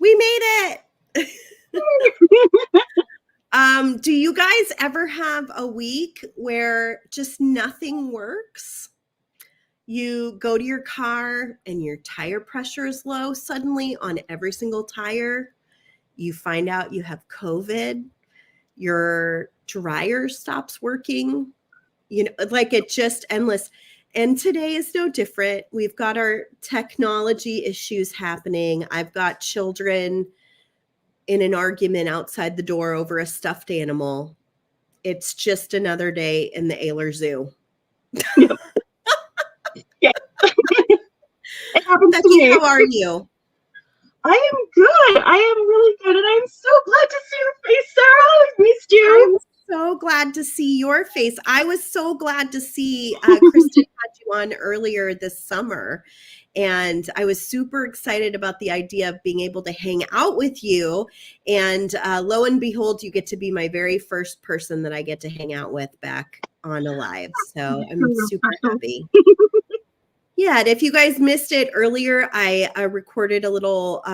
We made it. Do you guys ever have a week where just nothing works? You go to your car and your tire pressure is low suddenly on every single tire. You find out you have COVID. Your dryer stops working. You know, like it's just endless. And today is no different. We've got our technology issues happening. I've got children in an argument outside the door over a stuffed animal. It's just another day in the Ayler Zoo. Yep. Yeah. It happens Becky, to me. how are you? I am good. I am really good. And I'm so glad to see your face, Sarah. I've missed you. I'm so glad to see your face. I was so glad to see Kristen had you on earlier this summer. And I was super excited about the idea of being able to hang out with you. And lo and behold, you get to be my very first person that I get to hang out with back on a live. So I'm super happy. Yeah, and if you guys missed it earlier, I recorded a little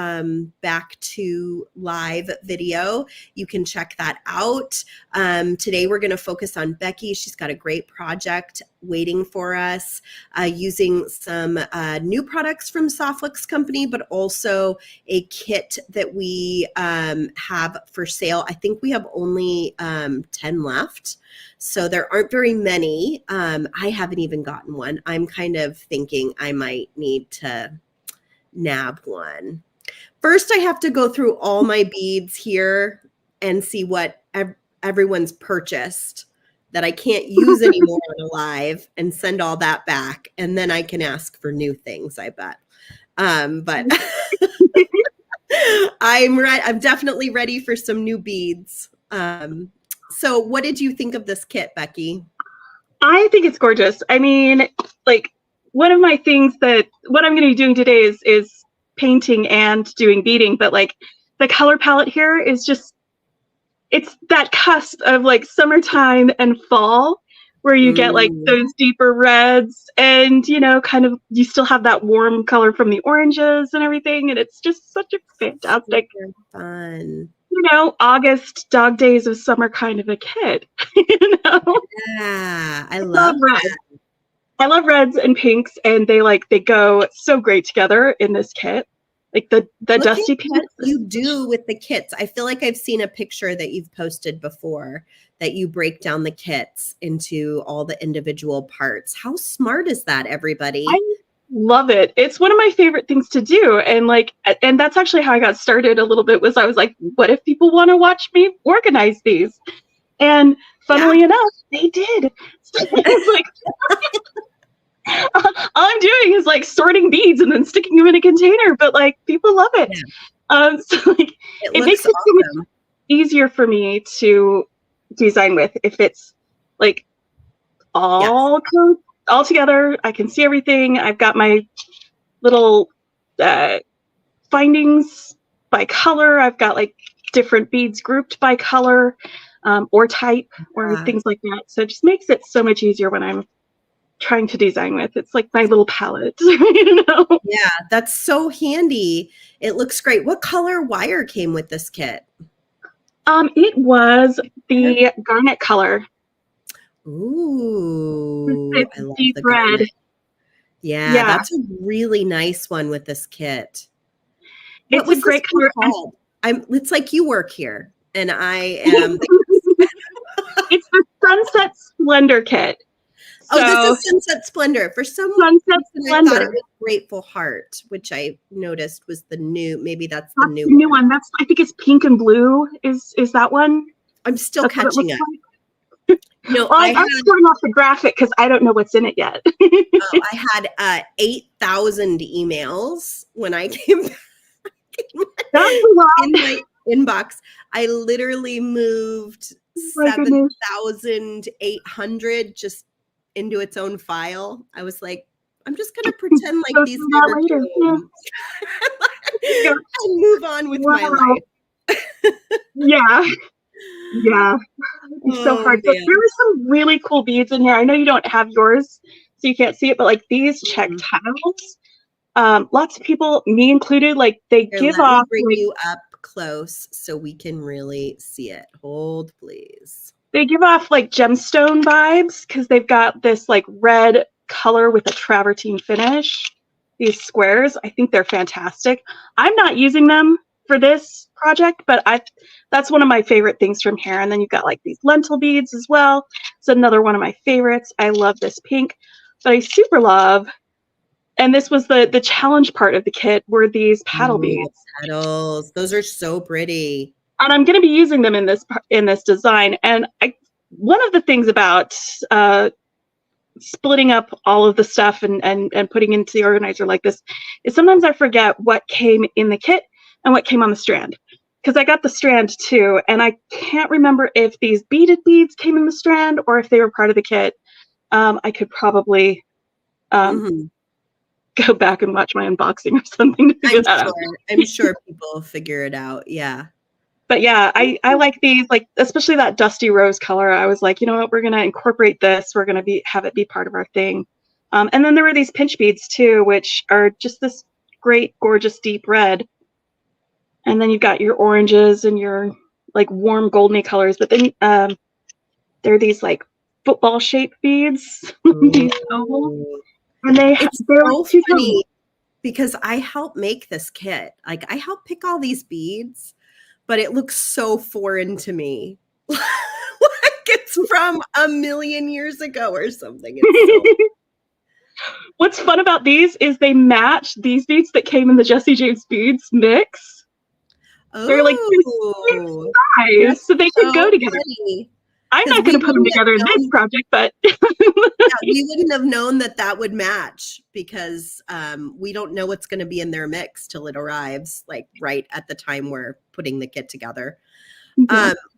back to live video. You can check that out. Today we're going to focus on Beki. She's got a great project waiting for us using some new products from Softflix Company, but also a kit that we have for sale. I think we have only 10 left. So there aren't very many. I haven't even gotten one. I'm kind of thinking I might need to nab one. First, I have to go through all my beads here and see what everyone's purchased that I can't use anymore on a live and send all that back. And then I can ask for new things, I bet. But I'm definitely ready for some new beads. So what did you think of this kit, Becky? I think it's gorgeous. I mean, like one of my things that what I'm going to be doing today is painting and doing beading, but like the color palette here is just, it's that cusp of like summertime and fall where you get like those deeper reds and, you know, kind of, you still have that warm color from the oranges and everything. And it's just such a fantastic, fun, you know, August dog days of summer kind of a kid, you know? Yeah, I love reds. I love reds and pinks, and they go so great together in this kit. Like the dusty pink. What you do with the kits. I feel like I've seen a picture that you've posted before that you break down the kits into all the individual parts. How smart is that, everybody? I love it. It's one of my favorite things to do. And that's actually how I got started a little bit, was I was like, what if people want to watch me organize these? And funnily enough, they did. So it's like all I'm doing is like sorting beads and then sticking them in a container, but like people love it. Yeah. So like it makes it so much easier for me to design with if it's like all together. I can see everything. I've got my little findings by color. I've got like different beads grouped by color or type or things like that. So it just makes it so much easier when I'm trying to design with. It's like my little palette, you know? Yeah, that's so handy. It looks great. What color wire came with this kit? It was the garnet color. Ooh, it's I love deep the red. garnet. Yeah, that's a really nice one with this kit. It's a great color. It's like you work here, and I am. It's the Sunset Splendor kit. So, this is Sunset Splendor. For some reason, I thought it was Grateful Heart, which I noticed was the new. Maybe that's the new one. I think it's pink and blue. Is that one? I'm still catching up. Like. No, I'm starting off the graphic because I don't know what's in it yet. I had 8,000 emails when I came back in my inbox. I literally moved 7,800 just into its own file. I was like, I'm just gonna pretend like these never came. And move on with my life. Yeah. It's so hard. But there were some really cool beads in here. I know you don't have yours, so you can't see it, but like these check tiles, lots of people, me included, like they Here, give let me off bring like, you up close so we can really see it. Hold, please. they give off like gemstone vibes because they've got this like red color with a travertine finish. These squares, I think they're fantastic. I'm not using them for this project, but that's one of my favorite things from here. And then you've got like these lentil beads as well. It's another one of my favorites. I love this pink, but I super love, and this was the challenge part of the kit, were these paddle Ooh, beads. petals. Those are so pretty. And I'm going to be using them in this design. And one of the things about splitting up all of the stuff and putting into the organizer like this is sometimes I forget what came in the kit and what came on the strand. Because I got the strand too, and I can't remember if these beaded beads came in the strand or if they were part of the kit. I could probably go back and watch my unboxing or something to figure that out. I'm sure people will figure it out. Yeah. But yeah, I like these, like especially that dusty rose color. I was like, you know what, we're gonna incorporate this. We're gonna have it be part of our thing. And then there were these pinch beads too, which are just this great, gorgeous, deep red. And then you've got your oranges and your like warm goldeny colors. But then there are these like football shaped beads, these ovals, and they're so too funny because I helped make this kit. Like I helped pick all these beads, but it looks so foreign to me. Like it's from a million years ago or something. It's so What's fun about these is they match these beads that came in the Jesse James Beads mix. They're like nice, so they could go together. Funny. I'm not going to put them together in this project, but yeah, we wouldn't have known that would match because we don't know what's going to be in their mix till it arrives, like right at the time we're putting the kit together.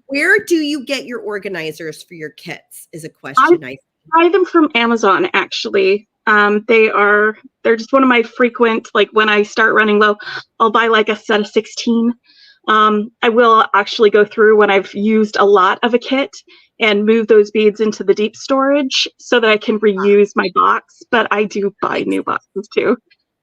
Where do you get your organizers for your kits is a question. I buy them from Amazon, actually. They're just one of my frequent, like when I start running low, I'll buy like a set of 16. I will actually go through when I've used a lot of a kit and move those beads into the deep storage so that I can reuse my box, but I do buy new boxes too.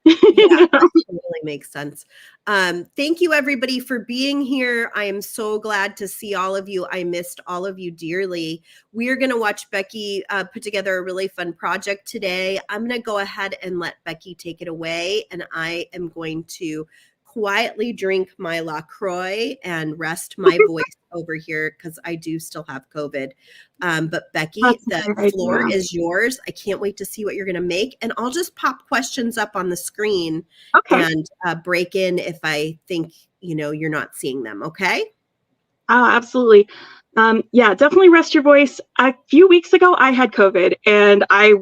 Yeah, that totally makes sense. Thank you everybody for being here. I am so glad to see all of you. I missed all of you dearly. We are going to watch Beki put together a really fun project today. I'm going to go ahead and let Beki take it away, and I am going to quietly drink my LaCroix and rest my voice over here because I do still have COVID. But Beki, the floor is yours. I can't wait to see what you're going to make. And I'll just pop questions up on the screen and break in if I think, you're not seeing them. Okay. Oh, absolutely. Yeah, definitely rest your voice. A few weeks ago, I had COVID and I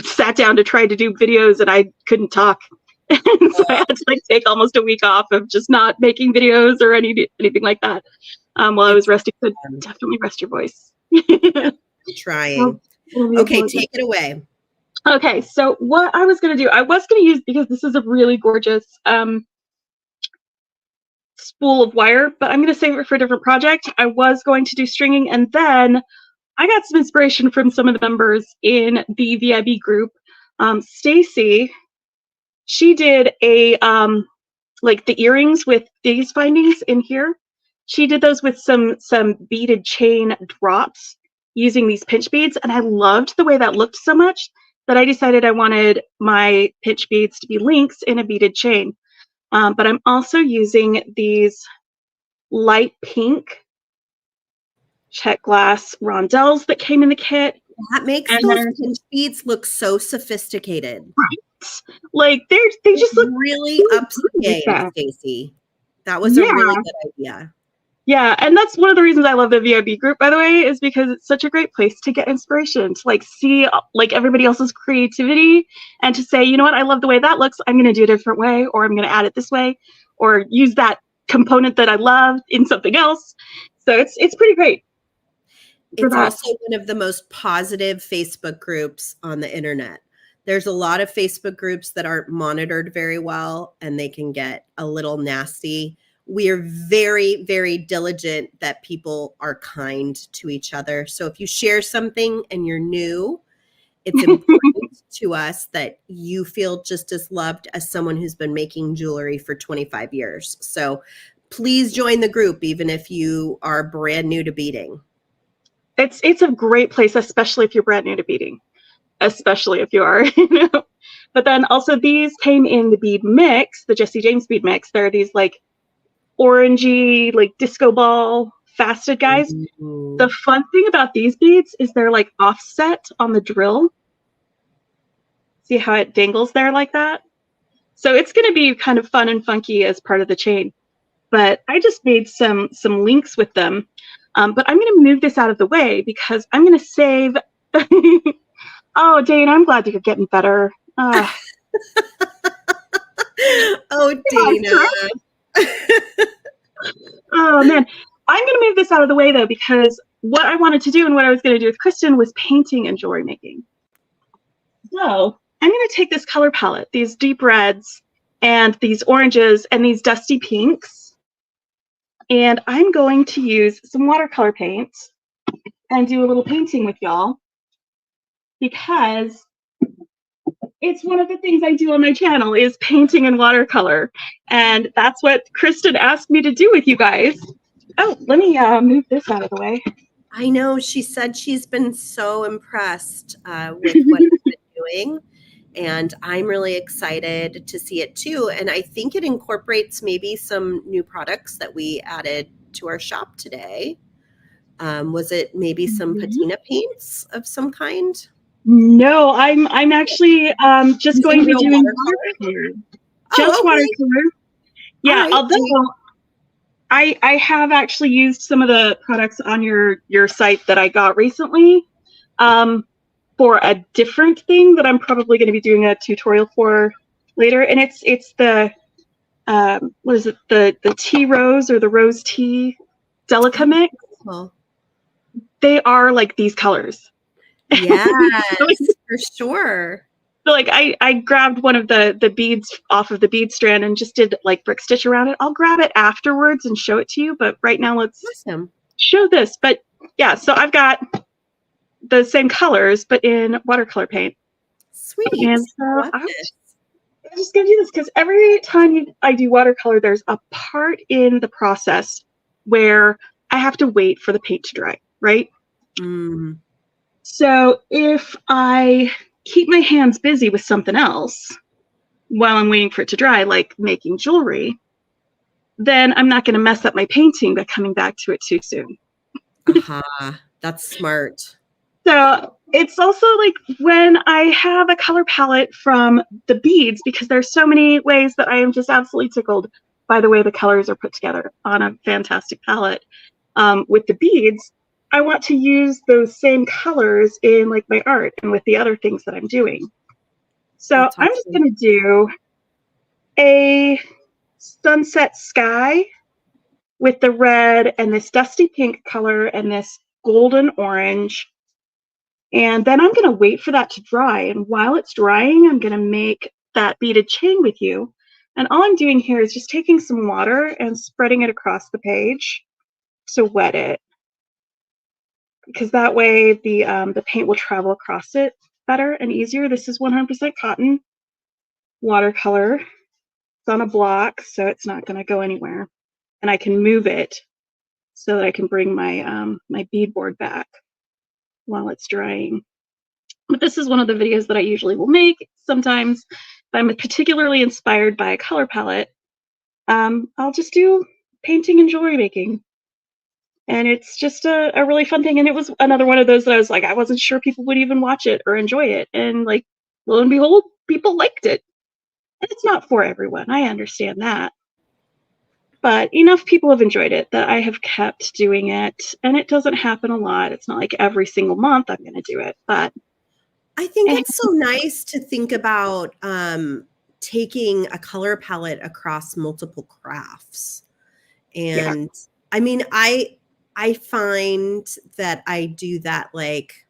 sat down to try to do videos and I couldn't talk. And so I had to take almost a week off of just not making videos or anything like that while I was resting. So definitely rest your voice. Trying. Okay, take it away. Okay, so what I was going to do, I was going to use, because this is a really gorgeous spool of wire, but I'm going to save it for a different project. I was going to do stringing, and then I got some inspiration from some of the members in the VIB group. Stacy, she did a like the earrings with these findings in here. She did those with some beaded chain drops using these pinch beads, and I loved the way that looked so much that I decided I wanted my pinch beads to be links in a beaded chain. But I'm also using these light pink check glass rondelles that came in the kit. That makes those pinch beads look so sophisticated. Right. Like they just look really upscale, Stacy. That was a really good idea. Yeah, and that's one of the reasons I love the VIB group, by the way, is because it's such a great place to get inspiration, to see everybody else's creativity and to say, you know what, I love the way that looks. I'm going to do it a different way, or I'm going to add it this way, or use that component that I love in something else. So it's pretty great. It's also one of the most positive Facebook groups on the internet. There's a lot of Facebook groups that aren't monitored very well, and they can get a little nasty. We are very, very diligent that people are kind to each other. So if you share something and you're new it's important to us that you feel just as loved as someone who's been making jewelry for 25 years. So please join the group, even if you are brand new to beading. It's a great place, especially if you're brand new to beading, especially if you are. But then also these came in the bead mix, the Jesse James bead mix. There are these like orangey, like disco ball fasted guys. Ooh. The fun thing about these beads is they're like offset on the drill. See how it dangles there like that? So it's going to be kind of fun and funky as part of the chain. But I just made some links with them. But I'm going to move this out of the way because I'm going to save. Oh, Dane, I'm glad that you're getting better. Oh, Dana. Oh, man. I'm going to move this out of the way, though, because what I wanted to do and what I was going to do with Kristen was painting and jewelry making. So I'm going to take this color palette, these deep reds and these oranges and these dusty pinks, and I'm going to use some watercolor paints and do a little painting with y'all because it's one of the things I do on my channel is painting and watercolor, and that's what Kristen asked me to do with you guys. Oh, let me move this out of the way. I know she said she's been so impressed with what he's been doing, and I'm really excited to see it too. And I think it incorporates maybe some new products that we added to our shop today. Was it maybe some patina paints of some kind? No, I'm actually just going to be doing watercolor. Just watercolor. Yeah, right. although I have actually used some of the products on your site that I got recently for a different thing that I'm probably going to be doing a tutorial for later, and it's the what is it, the tea rose or the rose tea Delica mix. Well, they are like these colors. Yes, for sure. So like I grabbed one of the beads off of the bead strand and just did like brick stitch around it. I'll grab it afterwards and show it to you, but right now let's show this. But yeah, so I've got the same colors but in watercolor paint. Sweet. And so I'm just gonna do this because every time I do watercolor, there's a part in the process where I have to wait for the paint to dry, right? Mm. So if I keep my hands busy with something else while I'm waiting for it to dry, like making jewelry, then I'm not going to mess up my painting by coming back to it too soon. That's smart. So it's also like when I have a color palette from the beads, because there's so many ways that I am just absolutely tickled by the way the colors are put together on a fantastic palette. With the beads, I want to use those same colors in like my art and with the other things that I'm doing. So I'm just going to do a sunset sky with the red and this dusty pink color and this golden orange. And then I'm going to wait for that to dry. And while it's drying, I'm going to make that beaded chain with you. And all I'm doing here is just taking some water and spreading it across the page to wet it, because that way the paint will travel across it better and easier. This is 100% cotton watercolor. It's on a block, so it's not going to go anywhere. And I can move it so that I can bring my my beadboard back while it's drying. But this is one of the videos that I usually will make. Sometimes if I'm particularly inspired by a color palette, I'll just do painting and jewelry making. And it's just a really fun thing. And it was another one of those that I was like, I wasn't sure people would even watch it or enjoy it. And like, lo and behold, people liked it. And it's not for everyone. I understand that. But enough people have enjoyed it that I have kept doing it. And it doesn't happen a lot. It's not like every single month I'm going to do it. But I think it's so nice to think about taking a color palette across multiple crafts. And I mean, I find that I do that like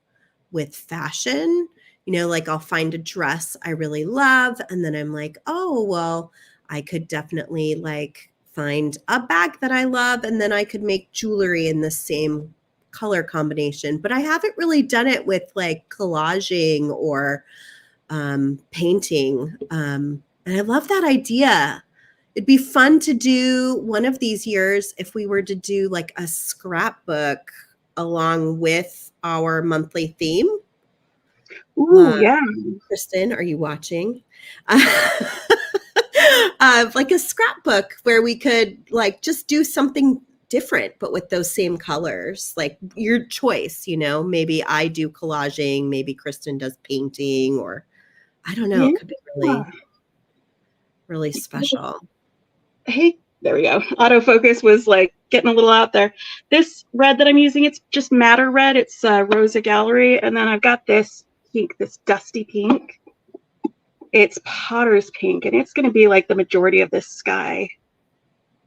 with fashion, like I'll find a dress I really love. And then I'm like, oh, well, I could definitely like find a bag that I love. And then I could make jewelry in the same color combination, but I haven't really done it with like collaging or painting. And I love that idea. It'd be fun to do one of these years if we were to do like a scrapbook along with our monthly theme. Ooh, yeah. Kristen, are you watching? Like a scrapbook where we could like just do something different, but with those same colors, like your choice, you know, maybe I do collaging, maybe Kristen does painting, or I don't know. Yeah. It could be really, really special. Hey, there we go. Autofocus was like getting a little out there. This red that I'm using, it's just madder red. It's Rosa Gallery. And then I've got this pink, this dusty pink. It's Potter's pink, and it's going to be like the majority of this sky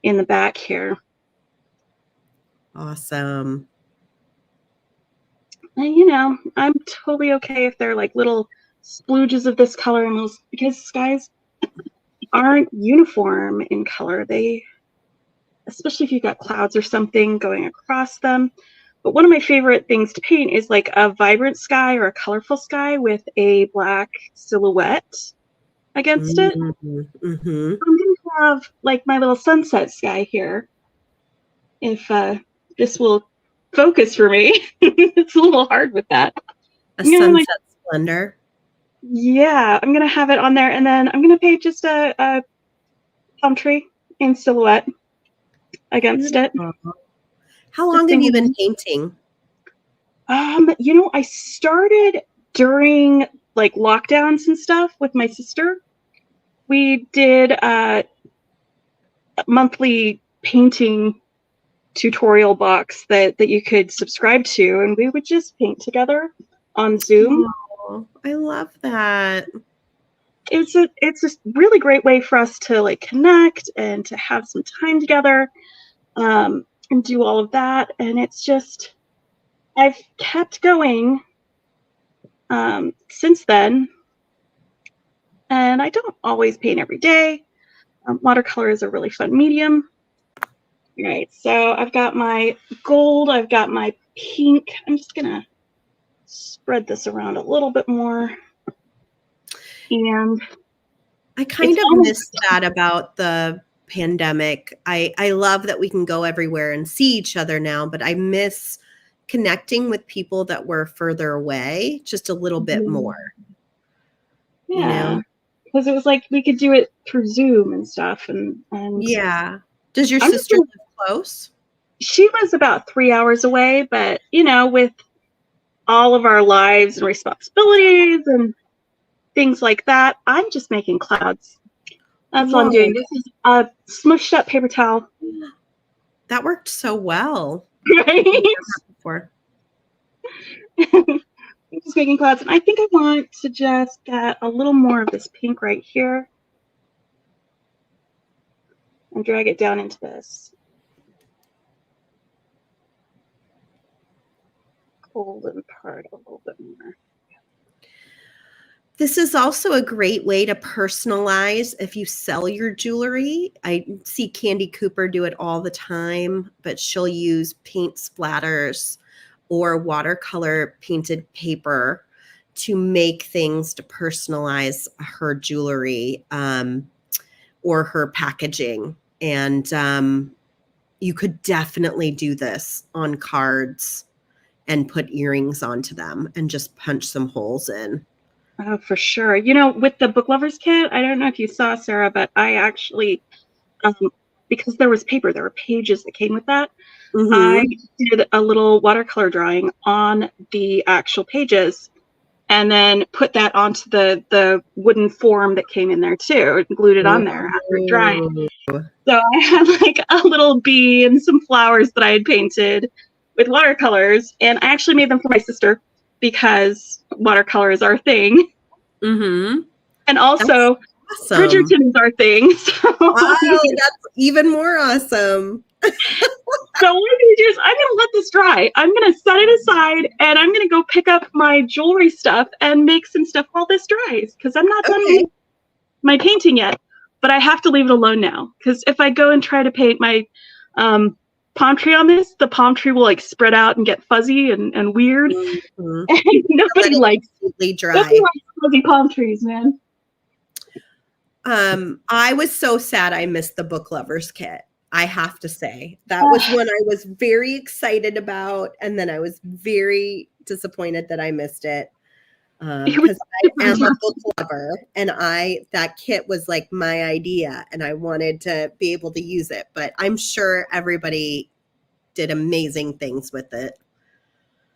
in the back here. Awesome. And, you know, I'm totally okay if they're like little splooges of this color and those, because skies aren't uniform in color. They, especially if you've got clouds or something going across them. But one of my favorite things to paint is like a vibrant sky or a colorful sky with a black silhouette against it. Mm-hmm. I'm going to have like my little sunset sky here. If this will focus for me. It's a little hard with that. A sunset splendor. Yeah, I'm going to have it on there, and then I'm going to paint just a palm tree in silhouette against it. How long have you been painting? You know, I started during like lockdowns and stuff with my sister. We did a monthly painting tutorial box that you could subscribe to, and we would just paint together on Zoom. Oh, I love that. It's a really great way for us to like connect and to have some time together, and do all of that. And it's just, I've kept going since then. And I don't always paint every day. Watercolor is a really fun medium. All right, so I've got my gold, I've got my pink. I'm just gonna spread this around a little bit more. And I kind of miss that about the pandemic. I love that we can go everywhere and see each other now, but I miss connecting with people that were further away just a little bit more. Yeah, you know? Because it was like we could do it through Zoom and stuff. And yeah. Does your sister live close? She was about 3 hours away, but you know, with all of our lives and responsibilities and things like that, I'm just making clouds. That's all I'm doing. This is a smushed up paper towel. That worked so well. Right? Before. I'm just making clouds, and I think I want to just get a little more of this pink right here and drag it down into this golden part a little bit more. This is also a great way to personalize if you sell your jewelry. I see Candy Cooper do it all the time, but she'll use paint splatters or watercolor painted paper to make things to personalize her jewelry or her packaging. And you could definitely do this on cards and put earrings onto them and just punch some holes in. Oh, for sure. You know, with the book lovers kit, I don't know if you saw, Sarah, but I actually, because there was paper, there were pages that came with that. Mm-hmm. I did a little watercolor drawing on the actual pages and then put that onto the wooden form that came in there too, and glued it on there after drying. So I had like a little bee and some flowers that I had painted with watercolors, and I actually made them for my sister because watercolor is our thing. Mm-hmm. And also awesome. Bridgerton is our thing. So. Wow, that's even more awesome. So what I'm going to do is I'm going to let this dry. I'm going to set it aside, and I'm going to go pick up my jewelry stuff and make some stuff while this dries, because I'm not done with my painting yet. But I have to leave it alone now, because if I go and try to paint my palm tree on this, the palm tree will like spread out and get fuzzy and weird. Mm-hmm. And nobody likes dry. fuzzy palm trees, man. I was so sad I missed the book lovers kit. I have to say that was one I was very excited about, and then I was very disappointed that I missed it because I am a book lover, and that kit was like my idea, and I wanted to be able to use it. But I'm sure everybody did amazing things with it.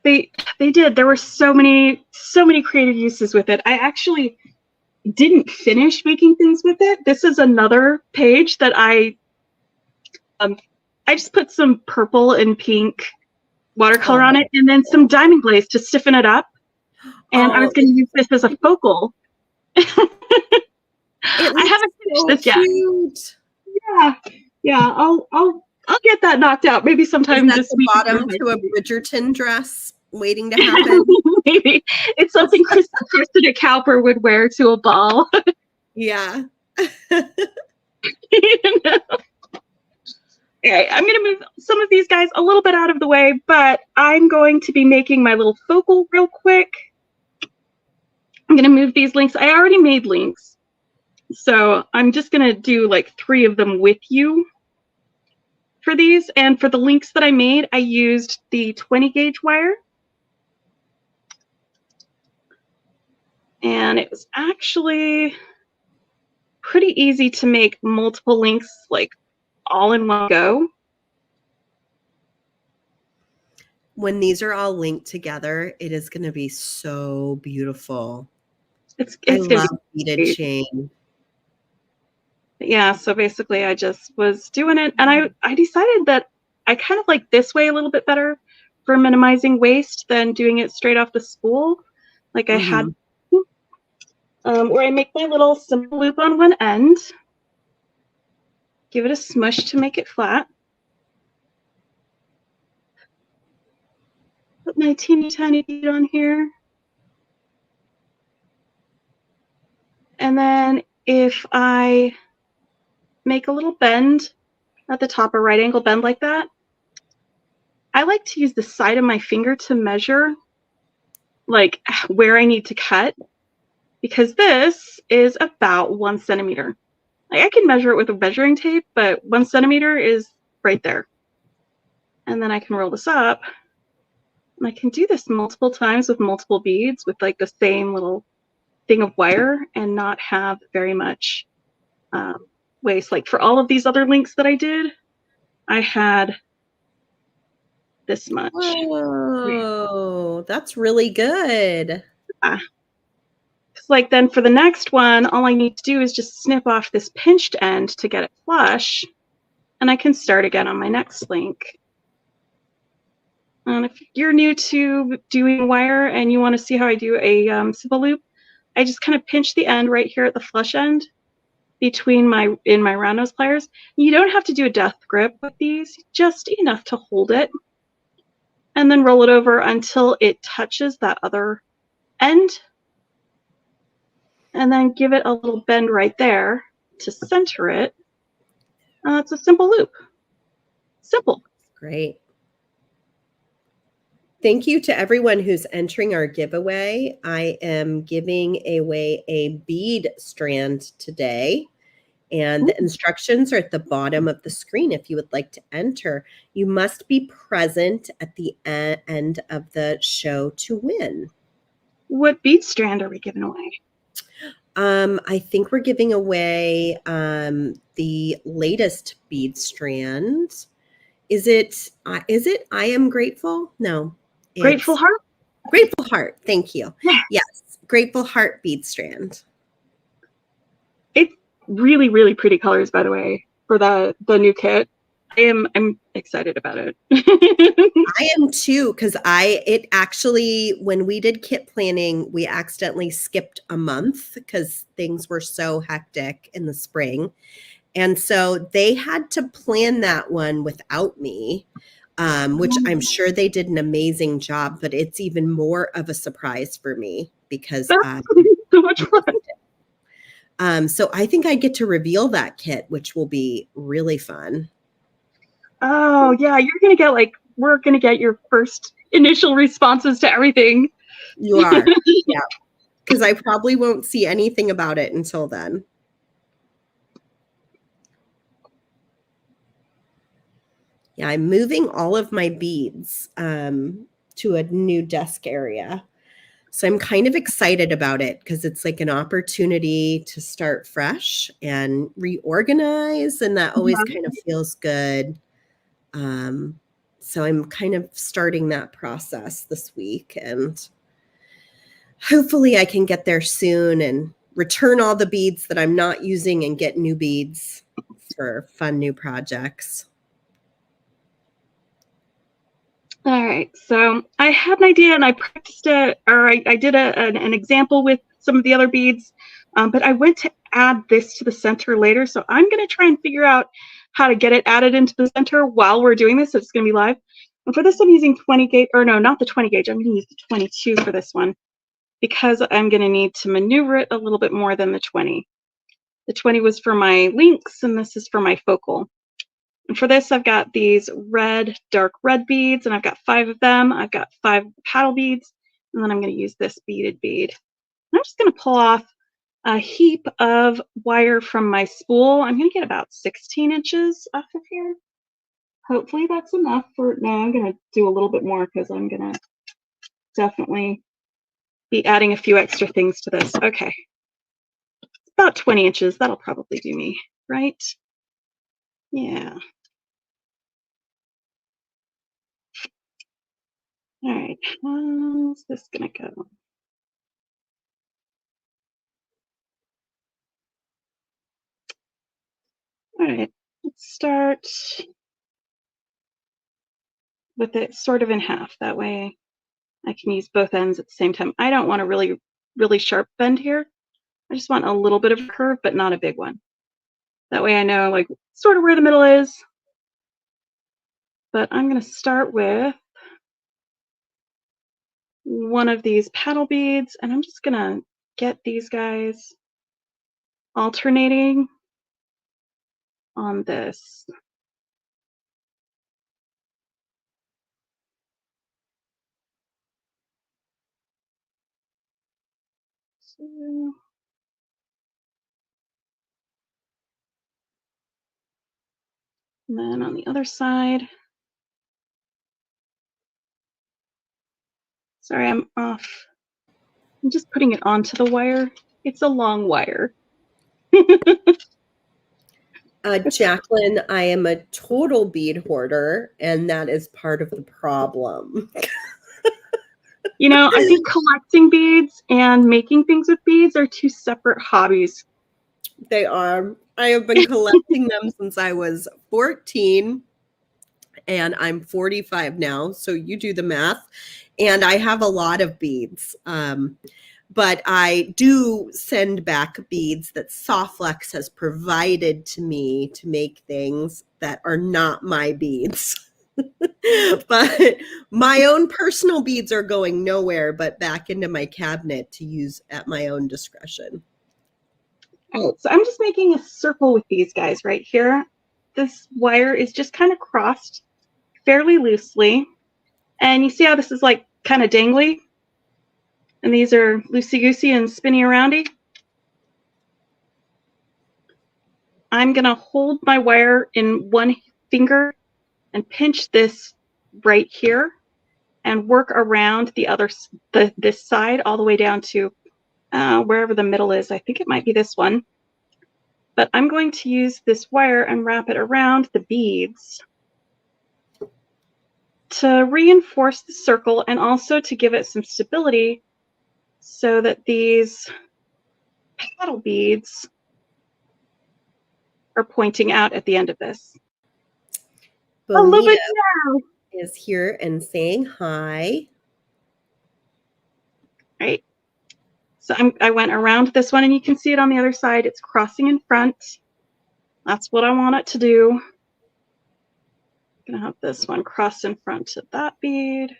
They did. There were so many creative uses with it. I actually didn't finish making things with it. This is another page that I just put some purple and pink watercolor on it, and then some diamond glaze to stiffen it up. And I was going to use this as a focal. I haven't finished this yet. Yeah. I'll get that knocked out. Maybe sometime this week. Bottom to a Bridgerton dress waiting to happen. Maybe it's something Kristen Cowper would wear to a ball. Yeah. You know? Okay, I'm going to move some of these guys a little bit out of the way, but I'm going to be making my little focal real quick. I'm going to move these links. I already made links, so I'm just going to do like 3 of them with you for these. And for the links that I made, I used the 20 gauge wire. And it was actually pretty easy to make multiple links like all in one go. When these are all linked together, it is going to be so beautiful. I love beaded chain. Yeah, so basically I just was doing it, and I decided that I kind of like this way a little bit better for minimizing waste than doing it straight off the spool like I had, where I make my little simple loop on one end, give it a smush to make it flat, put my teeny tiny bead on here, and then if I make a little bend at the top, a right angle bend like that, I like to use the side of my finger to measure like where I need to cut, because this is about 1 centimeter. Like I can measure it with a measuring tape, but 1 centimeter is right there. And then I can roll this up, and I can do this multiple times with multiple beads with like the same little thing of wire and not have very much waste. Like for all of these other links that I did, I had this much. Oh, that's really good. Like then for the next one, all I need to do is just snip off this pinched end to get it flush, and I can start again on my next link. And if you're new to doing wire and you want to see how I do a simple loop, I just kind of pinch the end right here at the flush end between my round nose pliers. You don't have to do a death grip with these, just enough to hold it, and then roll it over until it touches that other end, and then give it a little bend right there to center it. It's a simple loop. Simple. Great. Thank you to everyone who's entering our giveaway. I am giving away a bead strand today, and the instructions are at the bottom of the screen if you would like to enter. You must be present at the end of the show to win. What bead strand are we giving away? I think we're giving away the latest bead strand. Is it I Am Grateful? No. Grateful Heart? Grateful Heart. Thank you. Yes. Grateful Heart bead strand. It's really, really pretty colors, by the way, for the new kit. I'm excited about it. I am too, because it actually, when we did kit planning, we accidentally skipped a month because things were so hectic in the spring. And so they had to plan that one without me, which I'm sure they did an amazing job, but it's even more of a surprise for me because so much fun. So I think I get to reveal that kit, which will be really fun. Oh, yeah, we're going to get your first initial responses to everything. You are. Yeah. Because I probably won't see anything about it until then. Yeah, I'm moving all of my beads to a new desk area. So I'm kind of excited about it because it's like an opportunity to start fresh and reorganize, and that always kind of feels good. So I'm kind of starting that process this week, and hopefully I can get there soon and return all the beads that I'm not using and get new beads for fun new projects. All right, so I had an idea and I practiced it, or I did an example with some of the other beads, but I went to add this to the center later. So I'm going to try and figure out how to get it added into the center while we're doing this. So it's going to be live. And for this, I'm using 20 gauge, or no, not the 20 gauge. I'm going to use the 22 for this one because I'm going to need to maneuver it a little bit more than the 20. The 20 was for my links, and this is for my focal. And for this, I've got these dark red beads, and I've got 5 of them. I've got 5 paddle beads, and then I'm going to use this beaded bead. And I'm just going to pull off a heap of wire from my spool. I'm going to get about 16 inches off of here. Hopefully that's enough for now. I'm going to do a little bit more because I'm going to definitely be adding a few extra things to this. Okay. About 20 inches. That'll probably do me, right? Yeah. All right. How's this going to go? All right. Let's start with it sort of in half. That way I can use both ends at the same time. I don't want a really, really sharp bend here. I just want a little bit of a curve, but not a big one. That way I know like sort of where the middle is. But I'm going to start with one of these paddle beads, and I'm just going to get these guys alternating on this. So, and then on the other side, sorry, I'm off. I'm just putting it onto the wire. It's a long wire. Jacqueline, I am a total bead hoarder, and that is part of the problem. You know, I think collecting beads and making things with beads are 2 separate hobbies. They are. I have been collecting them since I was 14, and I'm 45 now. So you do the math. And I have a lot of beads. But I do send back beads that Softflex has provided to me to make things that are not my beads. But my own personal beads are going nowhere but back into my cabinet to use at my own discretion. All right, so I'm just making a circle with these guys right here. This wire is just kind of crossed fairly loosely. And you see how this is like kind of dangly? And these are loosey-goosey and spinny aroundy. I'm going to hold my wire in one finger and pinch this right here and work around this side all the way down to wherever the middle is. I think it might be this one. But I'm going to use this wire and wrap it around the beads to reinforce the circle and also to give it some stability so that these paddle beads are pointing out at the end of this. Bonita is here and saying hi. Right. So I went around this one, and you can see it on the other side. It's crossing in front. That's what I want it to do. I'm going to have this one cross in front of that bead.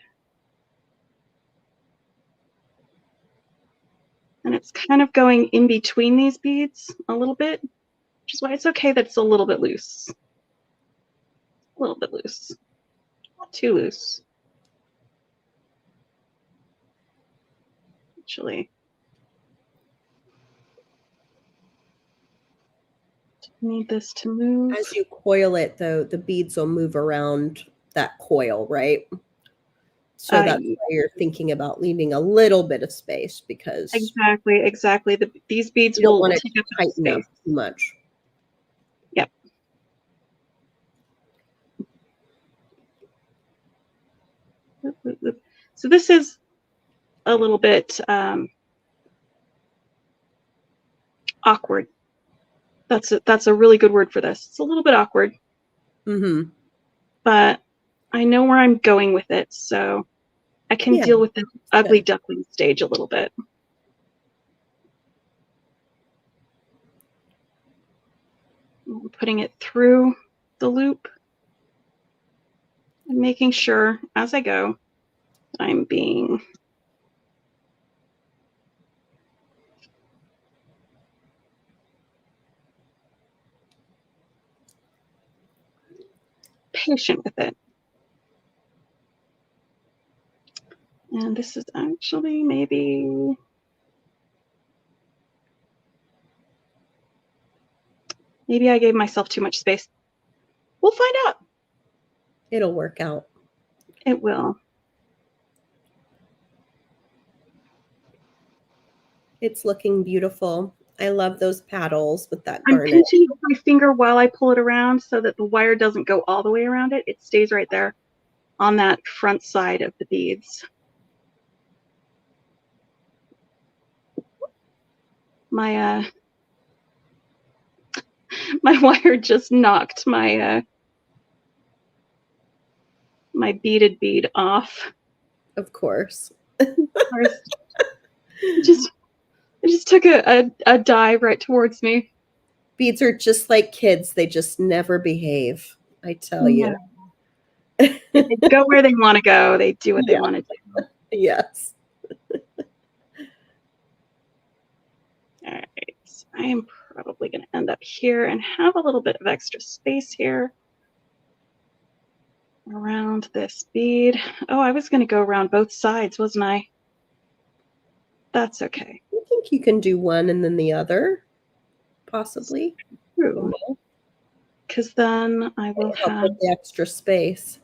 And it's kind of going in between these beads a little bit, which is why it's okay that it's a little bit loose. little bit loose. Not too loose. Actually. Need this to move. As you coil it, though, the beads will move around that coil, right? So that's why you're thinking about leaving a little bit of space, because exactly. These beads you don't will want it take to up tighten space. up too much. Yep. So this is a little bit awkward. That's a really good word for this. It's a little bit awkward. Mm-hmm. But I know where I'm going with it, so I can deal with the ugly duckling stage a little bit. I'm putting it through the loop and making sure as I go that I'm being patient with it. And this is actually maybe I gave myself too much space. We'll find out. It'll work out. It will. It's looking beautiful. I love those paddles with that I'm garnet. pinching with my finger while I pull it around so that the wire doesn't go all the way around it. It stays right there on that front side of the beads. My my wire just knocked my my beaded bead off. Of course. It just took a dive right towards me. Beads are just like kids. They just never behave, I tell you. They go where they want to go. They do what they want to do. Yes. All right. So I am probably going to end up here and have a little bit of extra space here around this bead. Oh, I was going to go around both sides, wasn't I? That's okay. I think you can do one and then the other, possibly. True. Because then I will help with the extra space.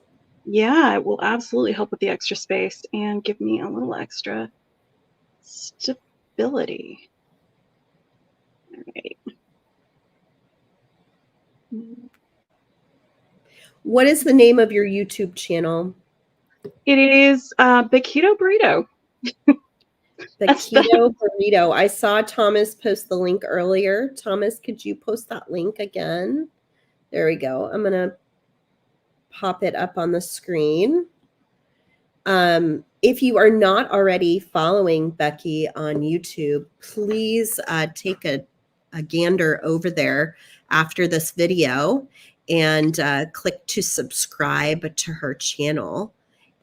Yeah, it will absolutely help with the extra space and give me a little extra stability. All right. What is the name of your YouTube channel? It is Beki Burrito. The Keto Burrito. I saw Thomas post the link earlier. Thomas, could you post that link again? There we go. I'm going to pop it up on the screen. If you are not already following Beki on YouTube, please take a gander over there after this video and click to subscribe to her channel.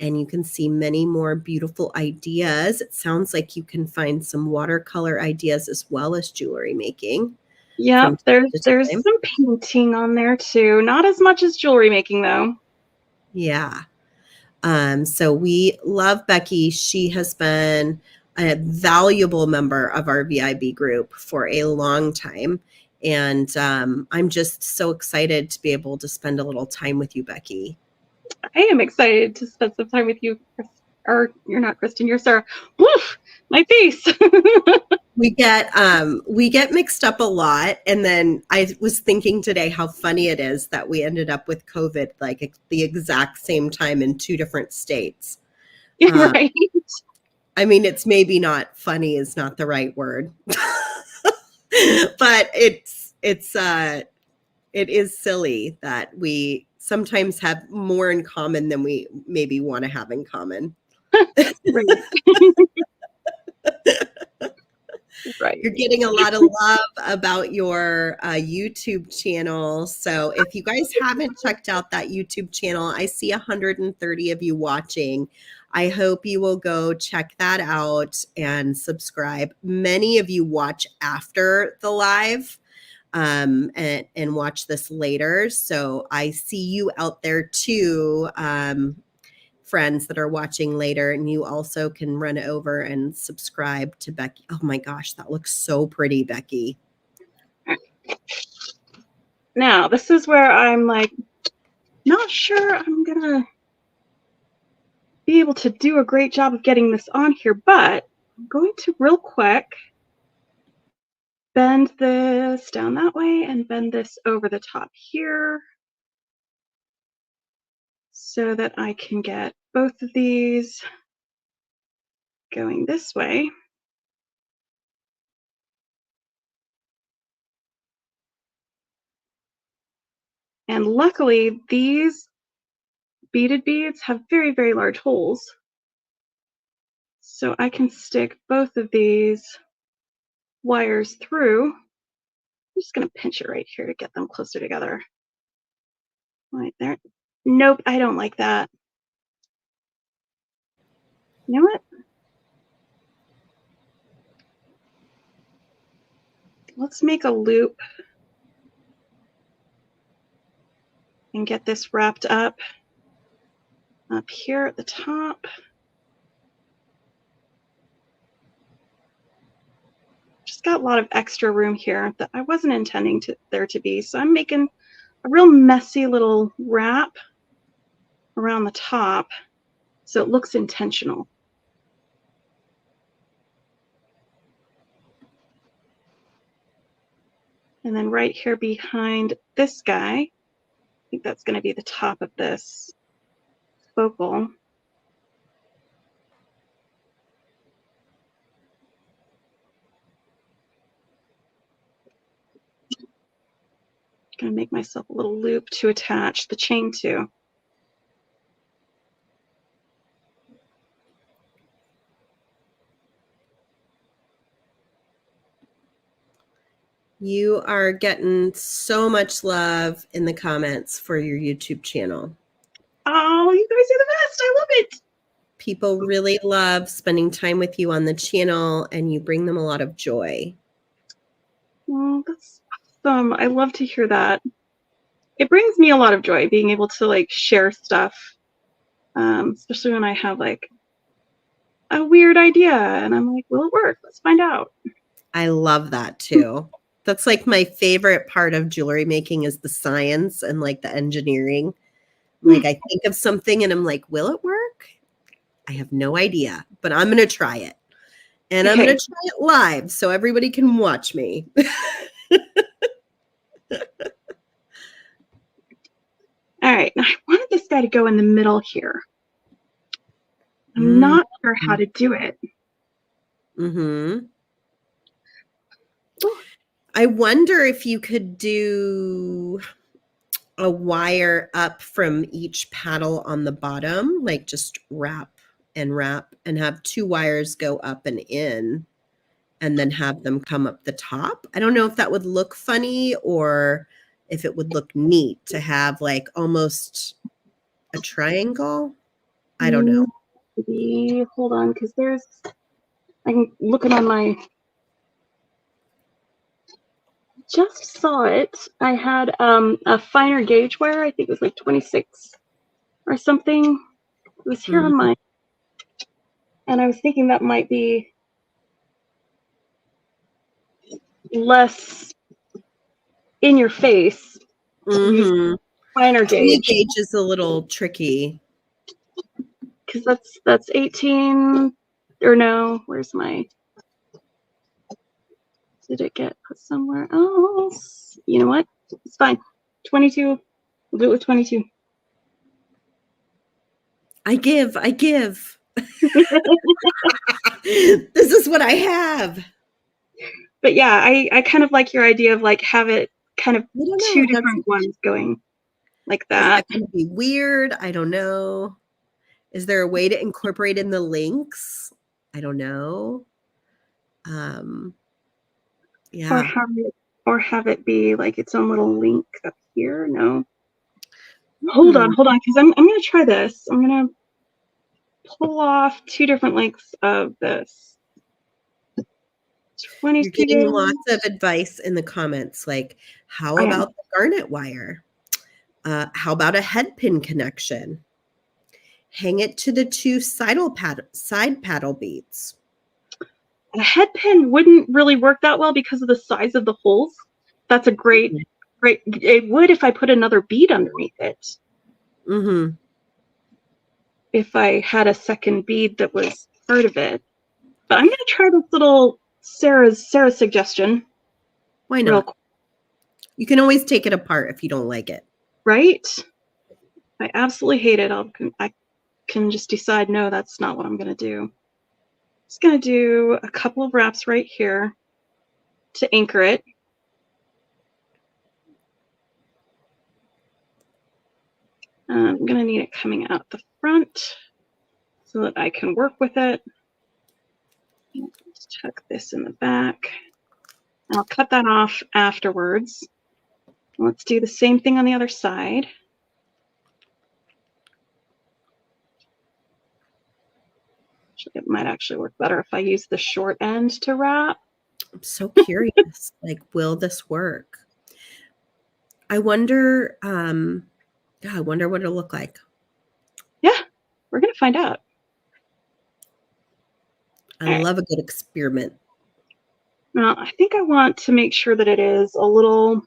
And you can see many more beautiful ideas. It sounds like you can find some watercolor ideas as well as jewelry making. Yeah, there's some painting on there too. Not as much as jewelry making though. Yeah. So we love Beki. She has been a valuable member of our VIB group for a long time. And I'm just so excited to be able to spend a little time with you, Beki. I am excited to spend some time with you, or you're not Kristen, you're Sarah. Woof, my face. we get mixed up a lot. And then I was thinking today how funny it is that we ended up with COVID like at the exact same time in two different states. Right. I mean, it's maybe not funny is not the right word, but it is silly that we sometimes have more in common than we maybe want to have in common. Right. Right. You're getting a lot of love about your YouTube channel. So if you guys haven't checked out that YouTube channel, I see 130 of you watching. I hope you will go check that out and subscribe. Many of you watch after the live. and watch this later. So I see you out there too, friends that are watching later, and you also can run over and subscribe to Beki. Oh my gosh, that looks so pretty, Beki. Now, this is where I'm like, not sure I'm gonna be able to do a great job of getting this on here, but I'm going to real quick bend this down that way and bend this over the top here so that I can get both of these going this way. And luckily, these beaded beads have very, very large holes. So I can stick both of these wires through. I'm just going to pinch it right here to get them closer together. Right there. Nope, I don't like that. You know what? Let's make a loop and get this wrapped up here at the top. Just got a lot of extra room here that I wasn't intending there to be. So I'm making a real messy little wrap around the top so it looks intentional. And then right here behind this guy, I think that's going to be the top of this focal. Going to make myself a little loop to attach the chain to. You are getting so much love in the comments for your YouTube channel. Oh, you guys are the best. I love it. People really love spending time with you on the channel, and you bring them a lot of joy. Oh, that's awesome. I love to hear that. It brings me a lot of joy being able to like share stuff, especially when I have like a weird idea and I'm like, will it work? Let's find out. I love that too. That's like my favorite part of jewelry making is the science and like the engineering. Like I think of something and I'm like, will it work? I have no idea, but I'm going to try it. And I'm going to try it live so everybody can watch me. All right, now I wanted this guy to go in the middle here. I'm not sure how to do it. Mm-hmm. I wonder if you could do a wire up from each paddle on the bottom, like just wrap and have two wires go up and in and then have them come up the top. I don't know if that would look funny or if it would look neat to have like almost a triangle. I don't know. Maybe, hold on, because I'm looking on my, just saw it. I had a finer gauge wire. I think it was like 26 or something. It was here on mine. And I was thinking that might be less in your face. Finer gauge. Gauge is a little tricky. Because that's 18, or no, where's my, did it get put somewhere else? You know what? It's fine. 22. We'll do it with 22. I give. This is what I have. But yeah, I kind of like your idea of like have it kind of two different ones going like that. Is that going to be weird? I don't know. Is there a way to incorporate in the links? I don't know. Yeah. Or have it be like its own little link up here. No. Hold on, because I'm gonna try this. I'm gonna pull off two different lengths of this. You're getting lots of advice in the comments, like, how about the garnet wire? How about a head pin connection? Hang it to the two side paddle beads. A head pin wouldn't really work that well because of the size of the holes. That's a great. It would if I put another bead underneath it. Mm-hmm. If I had a second bead that was part of it. But I'm going to try this little Sarah's suggestion. Why not? You can always take it apart if you don't like it. Right? I absolutely hate it. I can just decide, no, that's not what I'm going to do. Just going to do a couple of wraps right here to anchor it. I'm going to need it coming out the front so that I can work with it. Let's tuck this in the back. And I'll cut that off afterwards. Let's do the same thing on the other side. It might actually work better if I use the short end to wrap. I'm so curious. Like, will this work? I wonder, I wonder what it'll look like. Yeah, we're going to find out. I love a good experiment. Now, I think I want to make sure that it is a little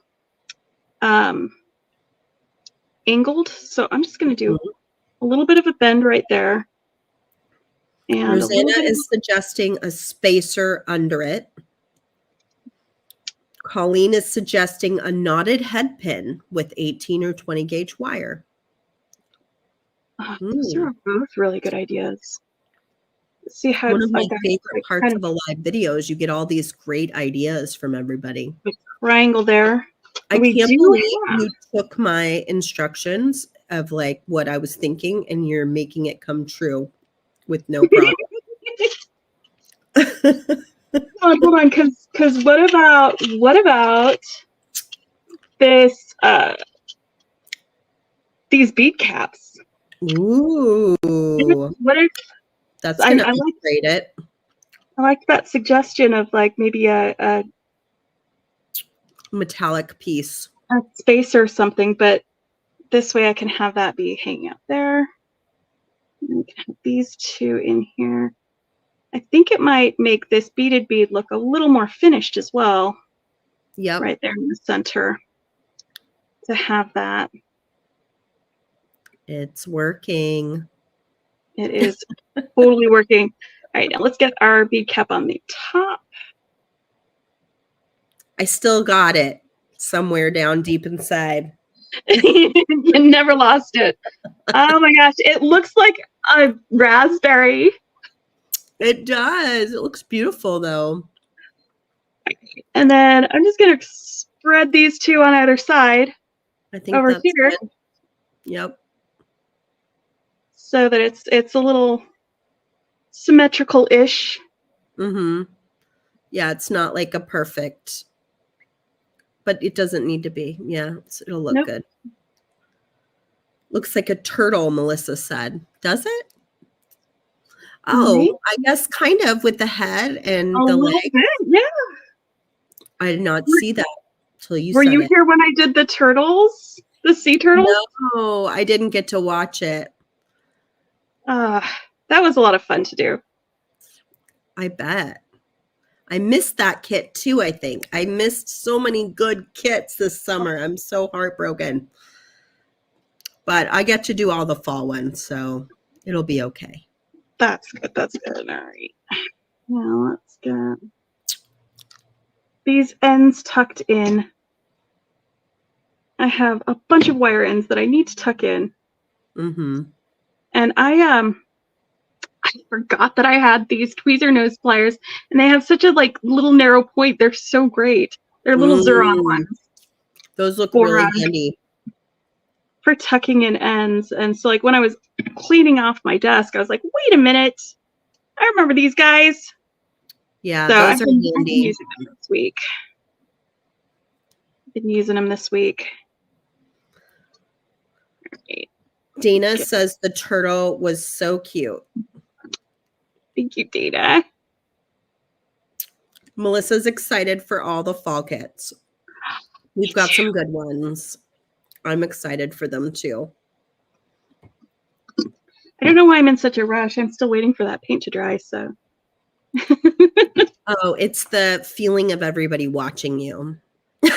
angled. So I'm just going to do a little bit of a bend right there. And Rosanna is suggesting a spacer under it. Colleen is suggesting a knotted head pin with 18 or 20 gauge wire. Those are both really good ideas. Let's see how one of my favorite parts of a live video is you get all these great ideas from everybody. Triangle there. I can't believe you took my instructions of like what I was thinking and you're making it come true with no problem. Hold on, because what about this these bead caps? Ooh, what if that's gonna upgrade it? I like that suggestion of like maybe a metallic piece, a spacer or something, but this way I can have that be hanging out there. And we can have these two in here. I think it might make this beaded bead look a little more finished as well. Yep. Right there in the center to have that. It's working. It is totally working. All right, now let's get our bead cap on the top. I still got it somewhere down deep inside. You never lost it. Oh my gosh, it looks like a raspberry. It does. It looks beautiful though. And then I'm just going to spread these two on either side. I think over that's here. good. Yep. So that it's a little symmetrical-ish. Mm-hmm. Yeah, it's not like a perfect, but it doesn't need to be. Yeah, it'll look good. Looks like a turtle, Melissa said. Does it? Oh, I guess kind of with the head and the leg. Yeah. I did not see that until you said it. Were you here when I did the turtles? The sea turtles? No, I didn't get to watch it. That was a lot of fun to do. I bet. I missed that kit too, I think. I missed so many good kits this summer. I'm so heartbroken. But I get to do all the fall ones, so it'll be okay. That's good. That's good. All right. Now let's get these ends tucked in. I have a bunch of wire ends that I need to tuck in. Mm-hmm. And I forgot that I had these tweezer nose pliers, and they have such a like little narrow point. They're so great. They're little Xuron ones. Those look really handy for tucking in ends. And so like when I was cleaning off my desk, I was like, wait a minute, I remember these guys. Yeah, so those are handy. I've been using them this week. Been using them this week. Right. Dana says the turtle was so cute. Thank you, Dana. Melissa's excited for all the fall kits. We've got some good ones. I'm excited for them too. I don't know why I'm in such a rush. I'm still waiting for that paint to dry, so. Oh, it's the feeling of everybody watching you.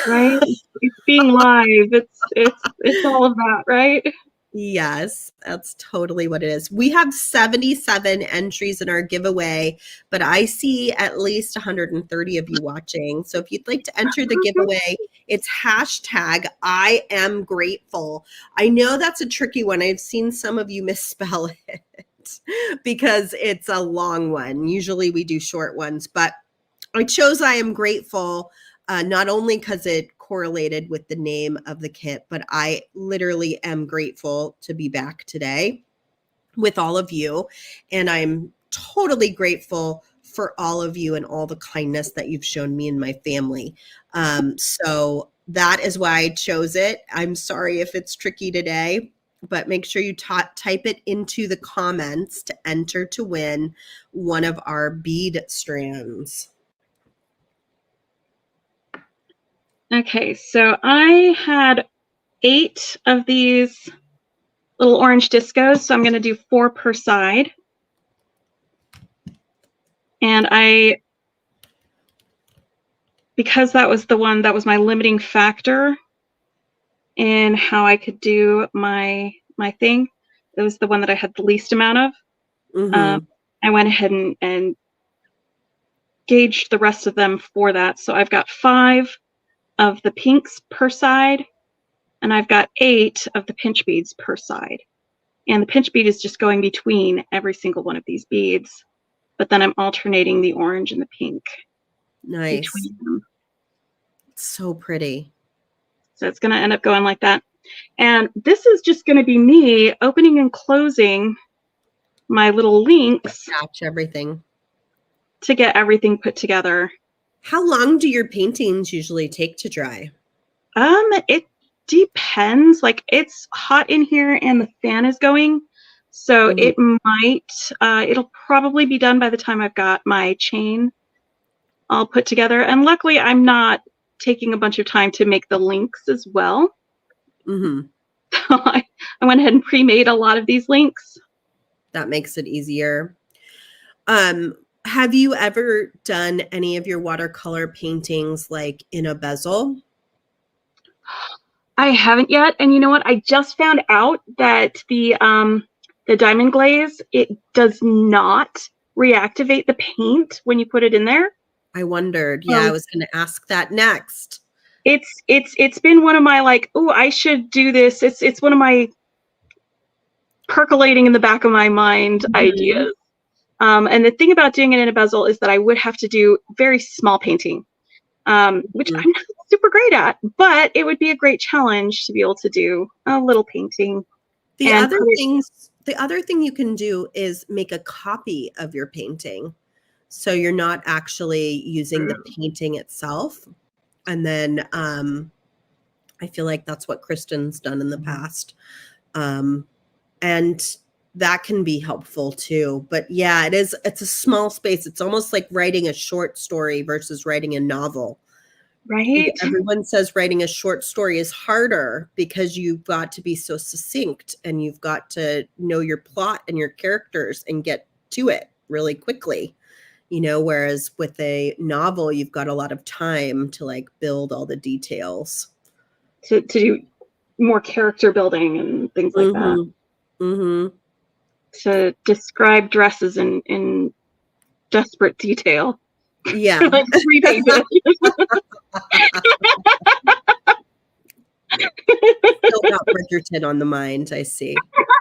Right? It's being live. It's all of that, right? Yes, that's totally what it is. We have 77 entries in our giveaway, but I see at least 130 of you watching. So if you'd like to enter the giveaway, it's hashtag I am grateful. I know that's a tricky one. I've seen some of you misspell it because it's a long one. Usually we do short ones, but I chose I am grateful, not only because it correlated with the name of the kit, but I literally am grateful to be back today with all of you. And I'm totally grateful for all of you and all the kindness that you've shown me and my family. So that is why I chose it. I'm sorry if it's tricky today, but make sure you type it into the comments to enter to win one of our bead strands. Okay, so I had 8 of these little orange discos, so I'm going to do 4 per side. And because that was the one that was my limiting factor in how I could do my thing, it was the one that I had the least amount of. Mm-hmm. I went ahead and gauged the rest of them for that. So I've got 5 of the pinks per side, and I've got 8 of the pinch beads per side. And the pinch bead is just going between every single one of these beads, but then I'm alternating the orange and the pink. Nice. Between them. It's so pretty. So it's going to end up going like that. And this is just going to be me opening and closing my little links. Attach everything. To get everything put together. How long do your paintings usually take to dry? It depends. Like, it's hot in here and the fan is going, so it might it'll probably be done by the time I've got my chain all put together. And luckily I'm not taking a bunch of time to make the links as well. Mm-hmm. So I went ahead and pre-made a lot of these links. That makes it easier. Have you ever done any of your watercolor paintings like in a bezel? I haven't yet, and you know what? I just found out that the diamond glaze, it does not reactivate the paint when you put it in there. I wondered. Yeah, I was going to ask that next. It's been one of my, like, oh, I should do this. It's one of my percolating in the back of my mind ideas. And the thing about doing it in a bezel is that I would have to do very small painting, which I'm not super great at, but it would be a great challenge to be able to do a little painting. The other thing you can do is make a copy of your painting. So you're not actually using the painting itself. And then I feel like that's what Kristen's done in the past. And that can be helpful too. But yeah, it's a small space. It's almost like writing a short story versus writing a novel. Right. Everyone says writing a short story is harder because you've got to be so succinct and you've got to know your plot and your characters and get to it really quickly, whereas with a novel, you've got a lot of time to like build all the details. To do more character building and things like that. Mm-hmm. To describe dresses in desperate detail. Yeah. Like 3 pages. Still got Bridgerton on the mind, I see.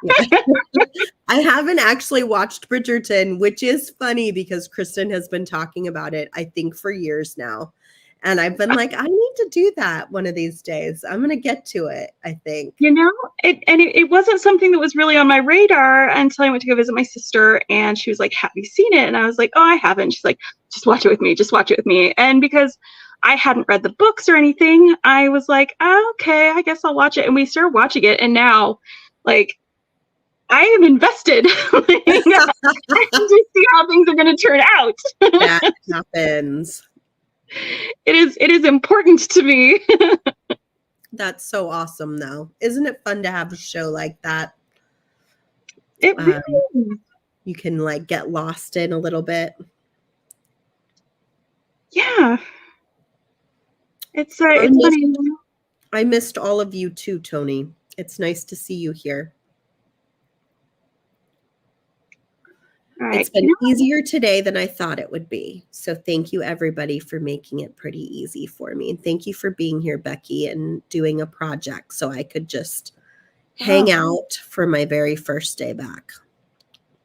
Yeah. I haven't actually watched Bridgerton, which is funny because Kristen has been talking about it, I think, for years now. And I've been like, I need to do that one of these days. I'm going to get to it, I think. It wasn't something that was really on my radar until I went to go visit my sister, and she was like, have you seen it? And I was like, oh, I haven't. She's like, just watch it with me. Just watch it with me. And because I hadn't read the books or anything, I was like, oh, okay, I guess I'll watch it. And we started watching it. And now, like, I am invested. I can just see how things are going to turn out. That happens. it is important to me. That's so awesome, though. Isn't it fun to have a show like that? It really is. You can like get lost in a little bit. Yeah. It's funny. I missed all of you too, Tony. It's nice to see you here. All right. It's been easier today than I thought it would be. So thank you, everybody, for making it pretty easy for me. And thank you for being here, Beki, and doing a project so I could just hang out for my very first day back.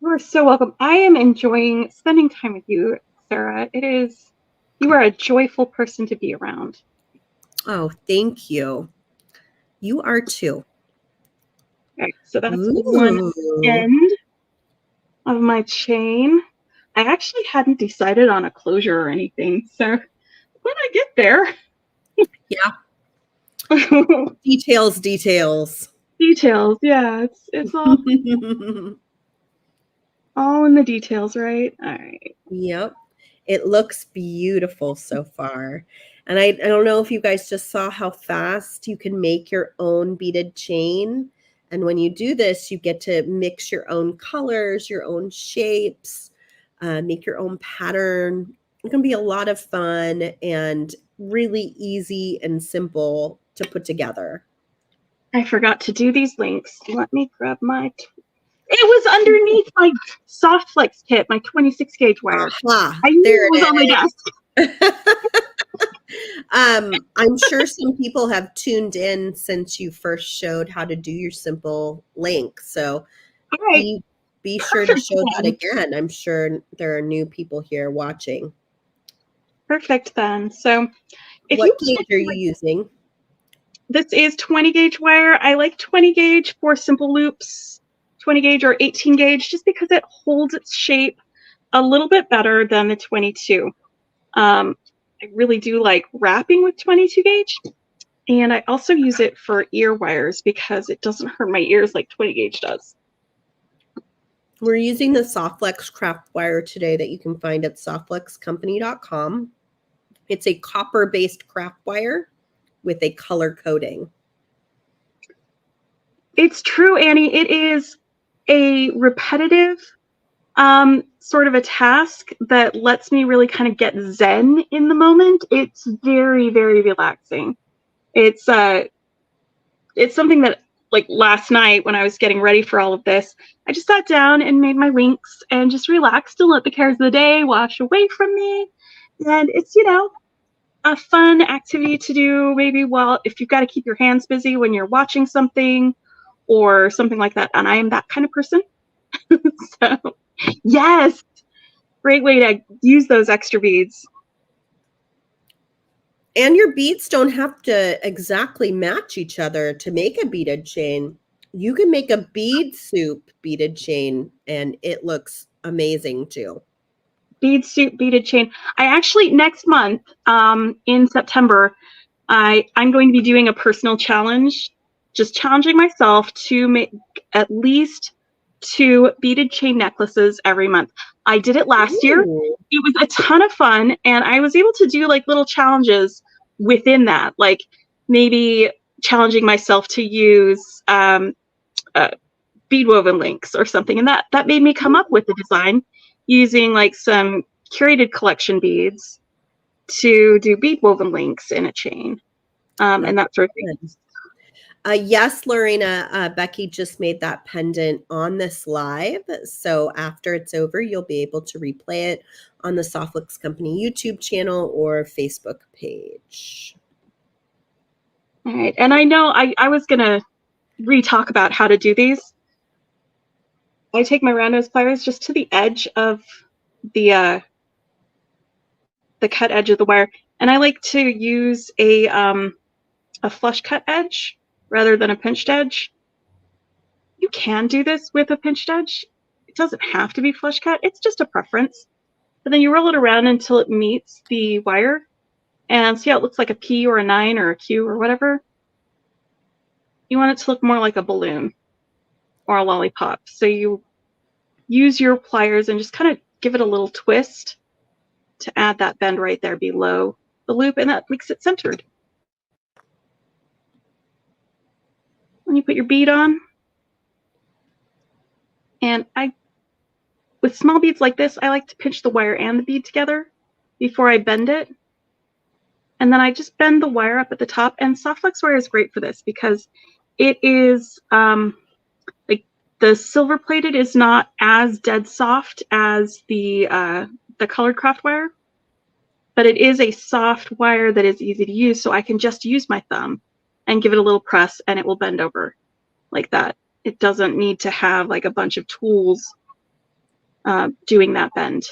You're so welcome. I am enjoying spending time with you, Sarah. You are a joyful person to be around. Oh, thank you. You are too. All right, so that's one end of my chain. I actually hadn't decided on a closure or anything, so when I get there. Yeah. Details. Details, yeah. It's all all in the details, right? All right. Yep. It looks beautiful so far. And I don't know if you guys just saw how fast you can make your own beaded chain. And when you do this, you get to mix your own colors, your own shapes, make your own pattern. It can be a lot of fun and really easy and simple to put together. I forgot to do these links. Let me grab my... It was underneath my soft flex kit, my 26 gauge wire. Aha, I knew it was on my desk. I'm sure some people have tuned in since you first showed how to do your simple link. So be sure to show that again. I'm sure there are new people here watching. Perfect then. So what gauge are you using? This is 20 gauge wire. I like 20 gauge for simple loops, 20 gauge or 18 gauge, just because it holds its shape a little bit better than the 22. I really do like wrapping with 22 gauge. And I also use it for ear wires because it doesn't hurt my ears like 20 gauge does. We're using the Softflex craft wire today that you can find at softflexcompany.com. It's a copper-based craft wire with a color coding. It's true, Annie. It is a repetitive sort of a task that lets me really kind of get zen in the moment. It's very, very relaxing. It's something that, like last night when I was getting ready for all of this, I just sat down and made my links and just relaxed and let the cares of the day wash away from me. And it's, a fun activity to do maybe if you've got to keep your hands busy when you're watching something or something like that. And I am that kind of person. So yes, great way to use those extra beads. And your beads don't have to exactly match each other to make a beaded chain. You can make a bead soup beaded chain and it looks amazing too. Bead soup beaded chain. I actually, next month, in September, I'm going to be doing a personal challenge, just challenging myself to make at least 2 beaded chain necklaces every month. I did it last year. It was a ton of fun, and I was able to do like little challenges within that, like maybe challenging myself to use bead woven links or something, and that made me come up with the design using like some curated collection beads to do bead woven links in a chain, and that sort of thing. Yes, Lorena, Beki just made that pendant on this live. So after it's over, you'll be able to replay it on the Softflex Company YouTube channel or Facebook page. All right. And I know I was going to re-talk about how to do these. I take my round nose pliers just to the edge of the cut edge of the wire. And I like to use a flush cut edge rather than a pinched edge. You can do this with a pinched edge. It doesn't have to be flush cut. It's just a preference. But then you roll it around until it meets the wire. And see how it looks like a P or a 9 or a Q or whatever? You want it to look more like a balloon or a lollipop. So you use your pliers and just kind of give it a little twist to add that bend right there below the loop, and that makes it centered. When you put your bead on, and with small beads like this, I like to pinch the wire and the bead together before I bend it. And then I just bend the wire up at the top, and soft flex wire is great for this because it is like the silver plated is not as dead soft as the colored craft wire, but it is a soft wire that is easy to use, so I can just use my thumb and give it a little press and it will bend over like that. It doesn't need to have like a bunch of tools doing that bend.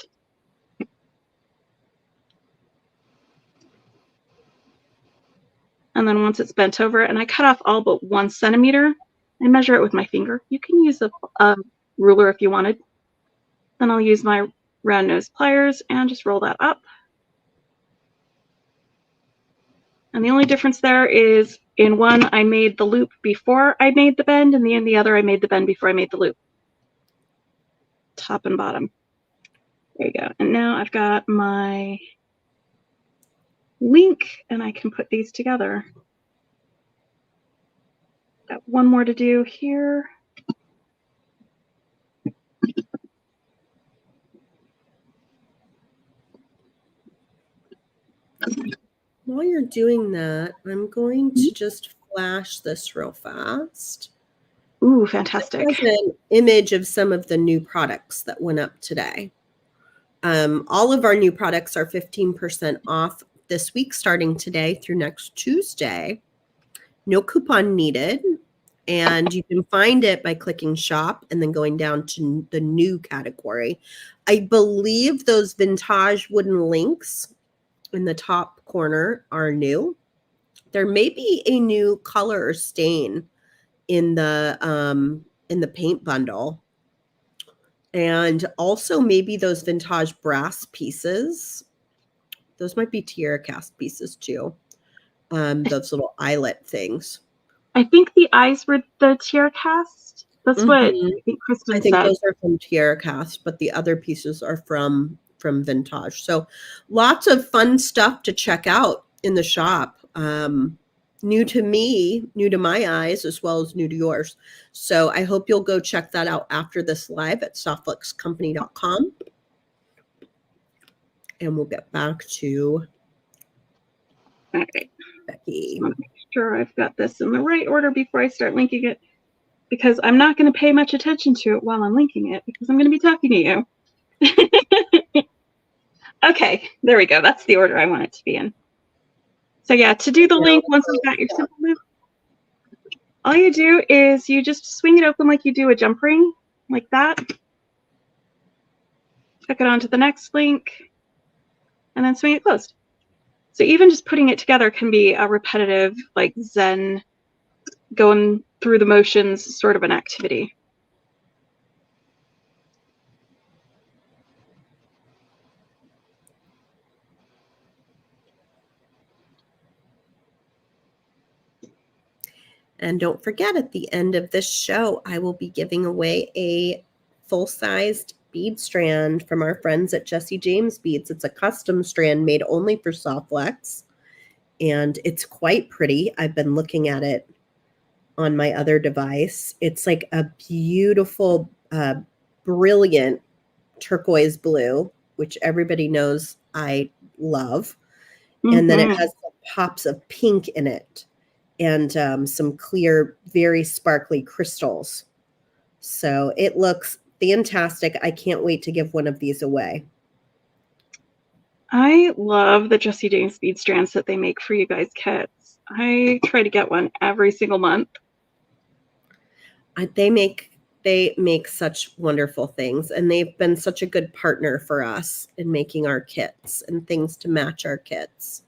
And then once it's bent over, and I cut off all but 1 centimeter, I measure it with my finger. You can use a ruler if you wanted. Then I'll use my round nose pliers and just roll that up. And the only difference there is in one, I made the loop before I made the bend, and in the other, I made the bend before I made the loop. Top and bottom. There you go. And now I've got my link, and I can put these together. Got one more to do here. While you're doing that, I'm going to just flash this real fast. Ooh, fantastic. This is an image of some of the new products that went up today. All of our new products are 15% off this week, starting today through next Tuesday. No coupon needed. And you can find it by clicking shop and then going down to the new category. I believe those vintage wooden links in the top corner are new. There may be a new color or stain in the paint bundle. And also maybe those vintage brass pieces. Those might be tiara cast pieces too. Those little eyelet things. I think the eyes were the tiara cast. That's what I think Kristen said. Those are from tiara cast, but the other pieces are from vintage. So lots of fun stuff to check out in the shop. New to me, new to my eyes, as well as new to yours. So I hope you'll go check that out after this live at softflexcompany.com. And we'll get back to Okay. Becky. I'll make sure I've got this in the right order before I start linking it, because I'm not going to pay much attention to it while I'm linking it, because I'm going to be talking to you. Okay, there we go. That's the order I want it to be in. So yeah, to do the link, once you've got your simple loop, all you do is you just swing it open like you do a jump ring, like that. Hook it onto the next link, and then swing it closed. So even just putting it together can be a repetitive, like Zen, going through the motions sort of an activity. And don't forget, at the end of this show, I will be giving away a full-sized bead strand from our friends at Jesse James Beads. It's a custom strand made only for Softflex, and it's quite pretty. I've been looking at it on my other device. It's like a beautiful, brilliant turquoise blue, which everybody knows I love. And then it has some pops of pink in it, and some clear, very sparkly crystals. So it looks fantastic. I can't wait to give one of these away. I love the Jesse James bead strands that they make for you guys kits. I try to get one every single month. They make such wonderful things, and they've been such a good partner for us in making our kits and things to match our kits.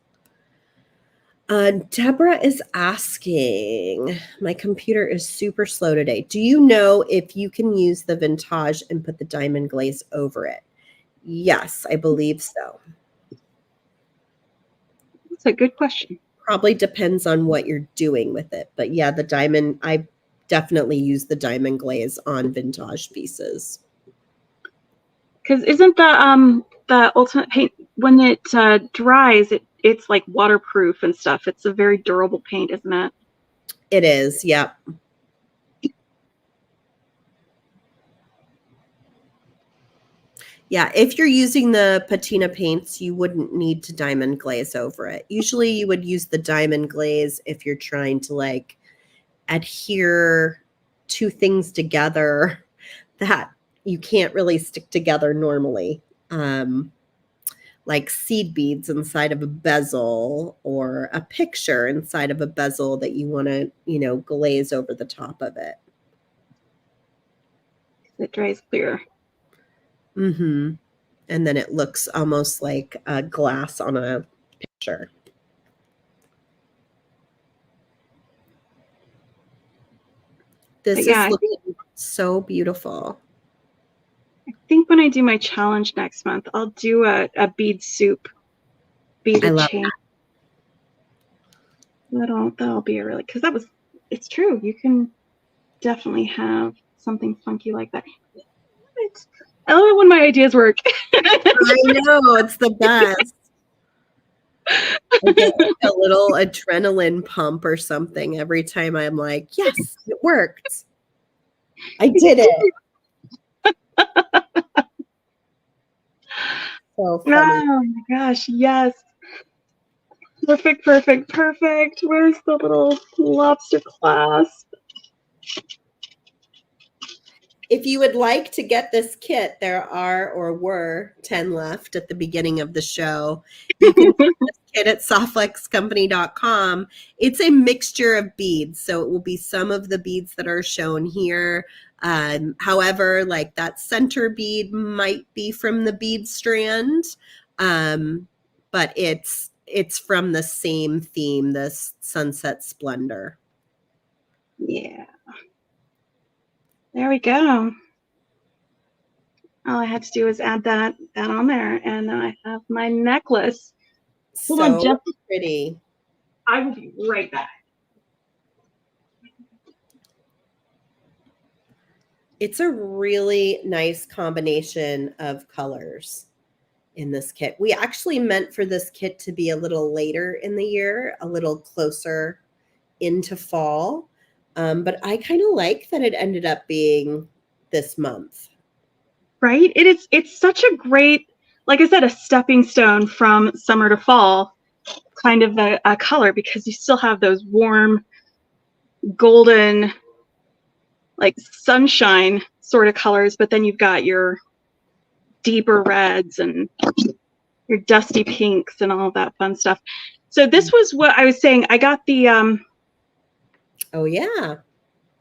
Deborah is asking, my computer is super slow today. Do you know if you can use the vintage and put the diamond glaze over it? Yes, I believe so. That's a good question. Probably depends on what you're doing with it. But yeah, the diamond, I definitely use the diamond glaze on vintage pieces. Because isn't the ultimate paint, when it dries, it it's like waterproof and stuff. It's a very durable paint, isn't it? It is, yep. Yeah, if you're using the patina paints, you wouldn't need to diamond glaze over it. Usually you would use the diamond glaze if you're trying to like adhere two things together that you can't really stick together normally. Like seed beads inside of a bezel or a picture inside of a bezel that you want to, glaze over the top of it. It dries clear. Mm-hmm. And then it looks almost like a glass on a picture. This is looking so beautiful. I think when I do my challenge next month, I'll do a bead soup, beaded chain. That'll be a really, because it's true. You can definitely have something funky like that. I love it when my ideas work. I know, it's the best. I get like a little adrenaline pump or something every time I'm like, yes, it worked. I did it. So funny. Oh my gosh, yes. Perfect. Where's the little lobster clasp? If you would like to get this kit, there are or were 10 left at the beginning of the show. You can find this kit at softflexcompany.com. It's a mixture of beads, so it will be some of the beads that are shown here. However, like that center bead might be from the bead strand, but it's from the same theme, this Sunset Splendor. Yeah. There we go. All I had to do is add that on there, and then I have my necklace. Hold on, just pretty. I will be right back. It's a really nice combination of colors in this kit. We actually meant for this kit to be a little later in the year, a little closer into fall. But I kind of like that it ended up being this month. Right? It's such a great, like I said, a stepping stone from summer to fall kind of a color, because you still have those warm golden, like sunshine sort of colors, but then you've got your deeper reds and your dusty pinks and all that fun stuff. So this was what I was saying. I got the oh yeah,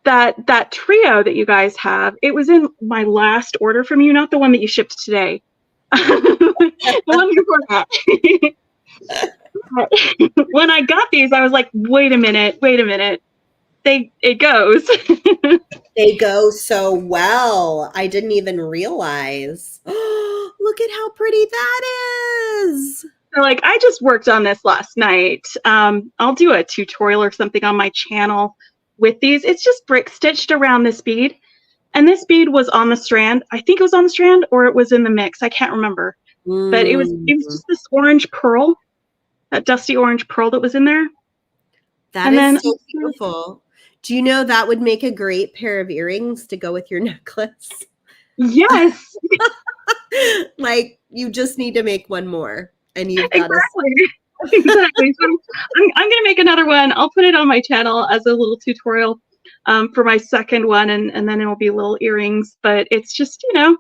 that trio that you guys have. It was in my last order from you, not the one that you shipped today. The one before that. When I got these, I was like, wait a minute. It goes. They go so well. I didn't even realize. Oh, look at how pretty that is. So, like, I just worked on this last night. I'll do a tutorial or something on my channel with these. It's just brick stitched around this bead. And this bead was on the strand. I think it was on the strand, or it was in the mix. I can't remember. But it was just this orange pearl, that dusty orange pearl that was in there. That is so beautiful. Do you know that would make a great pair of earrings to go with your necklace? Yes. Like, you just need to make one more, and you've got exactly. So I'm gonna make another one. I'll put it on my channel as a little tutorial for my second one, and then it'll be little earrings. But it's just, I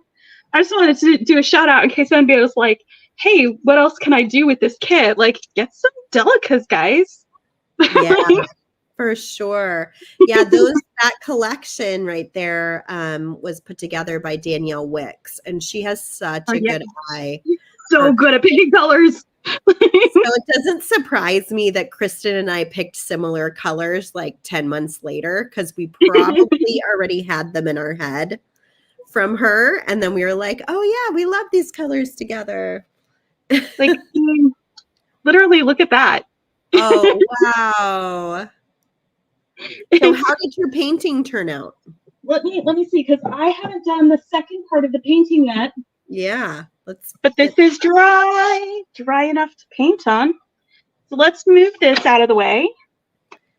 just wanted to do a shout out in case anybody was like, hey, what else can I do with this kit? Like, get some delicas, guys. Yeah. For sure. Yeah, that collection right there was put together by Danielle Wicks, and she has such a good eye. So good at picking colors. So it doesn't surprise me that Kristen and I picked similar colors like 10 months later, because we probably already had them in our head from her. And then we were like, oh yeah, we love these colors together. Like, literally, look at that. Oh, wow. So how did your painting turn out? Let me see, because I haven't done the second part of the painting yet. Yeah, but this is dry enough to paint on. So let's move this out of the way.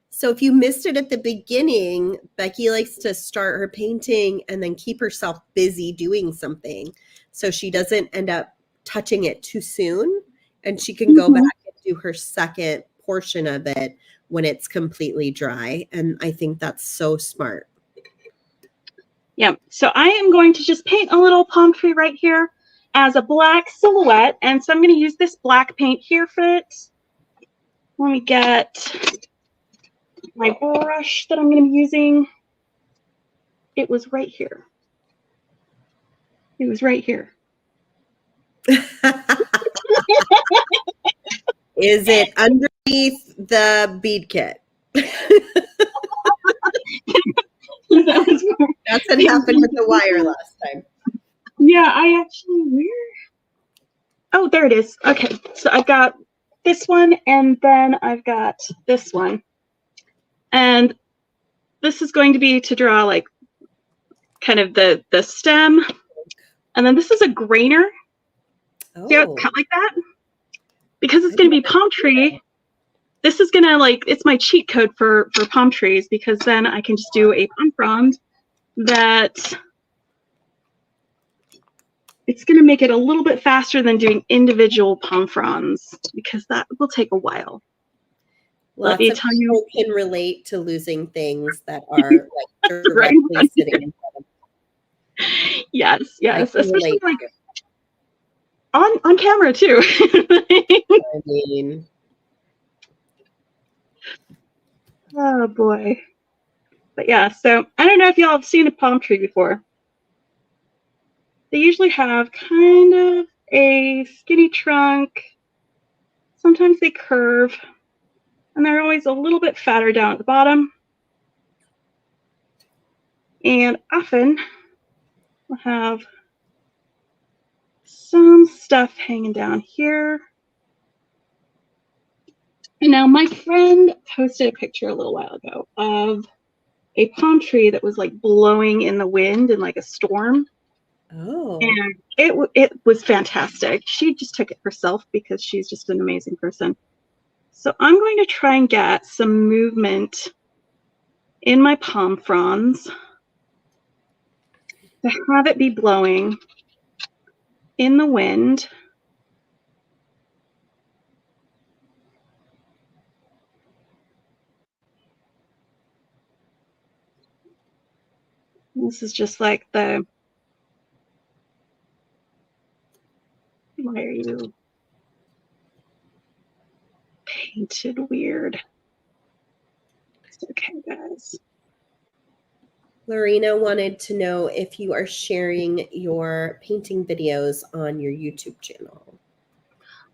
So if you missed it at the beginning, Becky likes to start her painting and then keep herself busy doing something so she doesn't end up touching it too soon, and she can go back and do her second portion of it when it's completely dry. And I think that's so smart. Yeah, so I am going to just paint a little palm tree right here as a black silhouette. And so I'm going to use this black paint here for it. Let me get my brush that I'm going to be using. It was right here. It was right here. Is it underneath the bead kit? That's what happened with the wire last time. Yeah, I actually, where? Oh, there it is. Okay, so I've got this one, and then I've got this one. And this is going to be to draw like kind of the stem. And then this is a grainer. Oh. See how it's cut like that? Because it's going to be palm tree, this is going to like, it's my cheat code for palm trees, because then I can just do a palm frond that it's going to make it a little bit faster than doing individual palm fronds, because that will take a while. Lots of people can relate to losing things that are like directly sitting in front of them. Yes, especially like on camera too. I mean, oh boy. But yeah, so I don't know if y'all have seen a palm tree before. They usually have kind of a skinny trunk. Sometimes they curve, and they're always a little bit fatter down at the bottom. And often we'll have some stuff hanging down here. And now my friend posted a picture a little while ago of a palm tree that was like blowing in the wind in like a storm. Oh. And it was fantastic. She just took it herself because she's just an amazing person. So I'm going to try and get some movement in my palm fronds to have it be blowing in the wind. This is just like the, why are you painted weird? It's okay, guys. Lorena wanted to know if you are sharing your painting videos on your YouTube channel.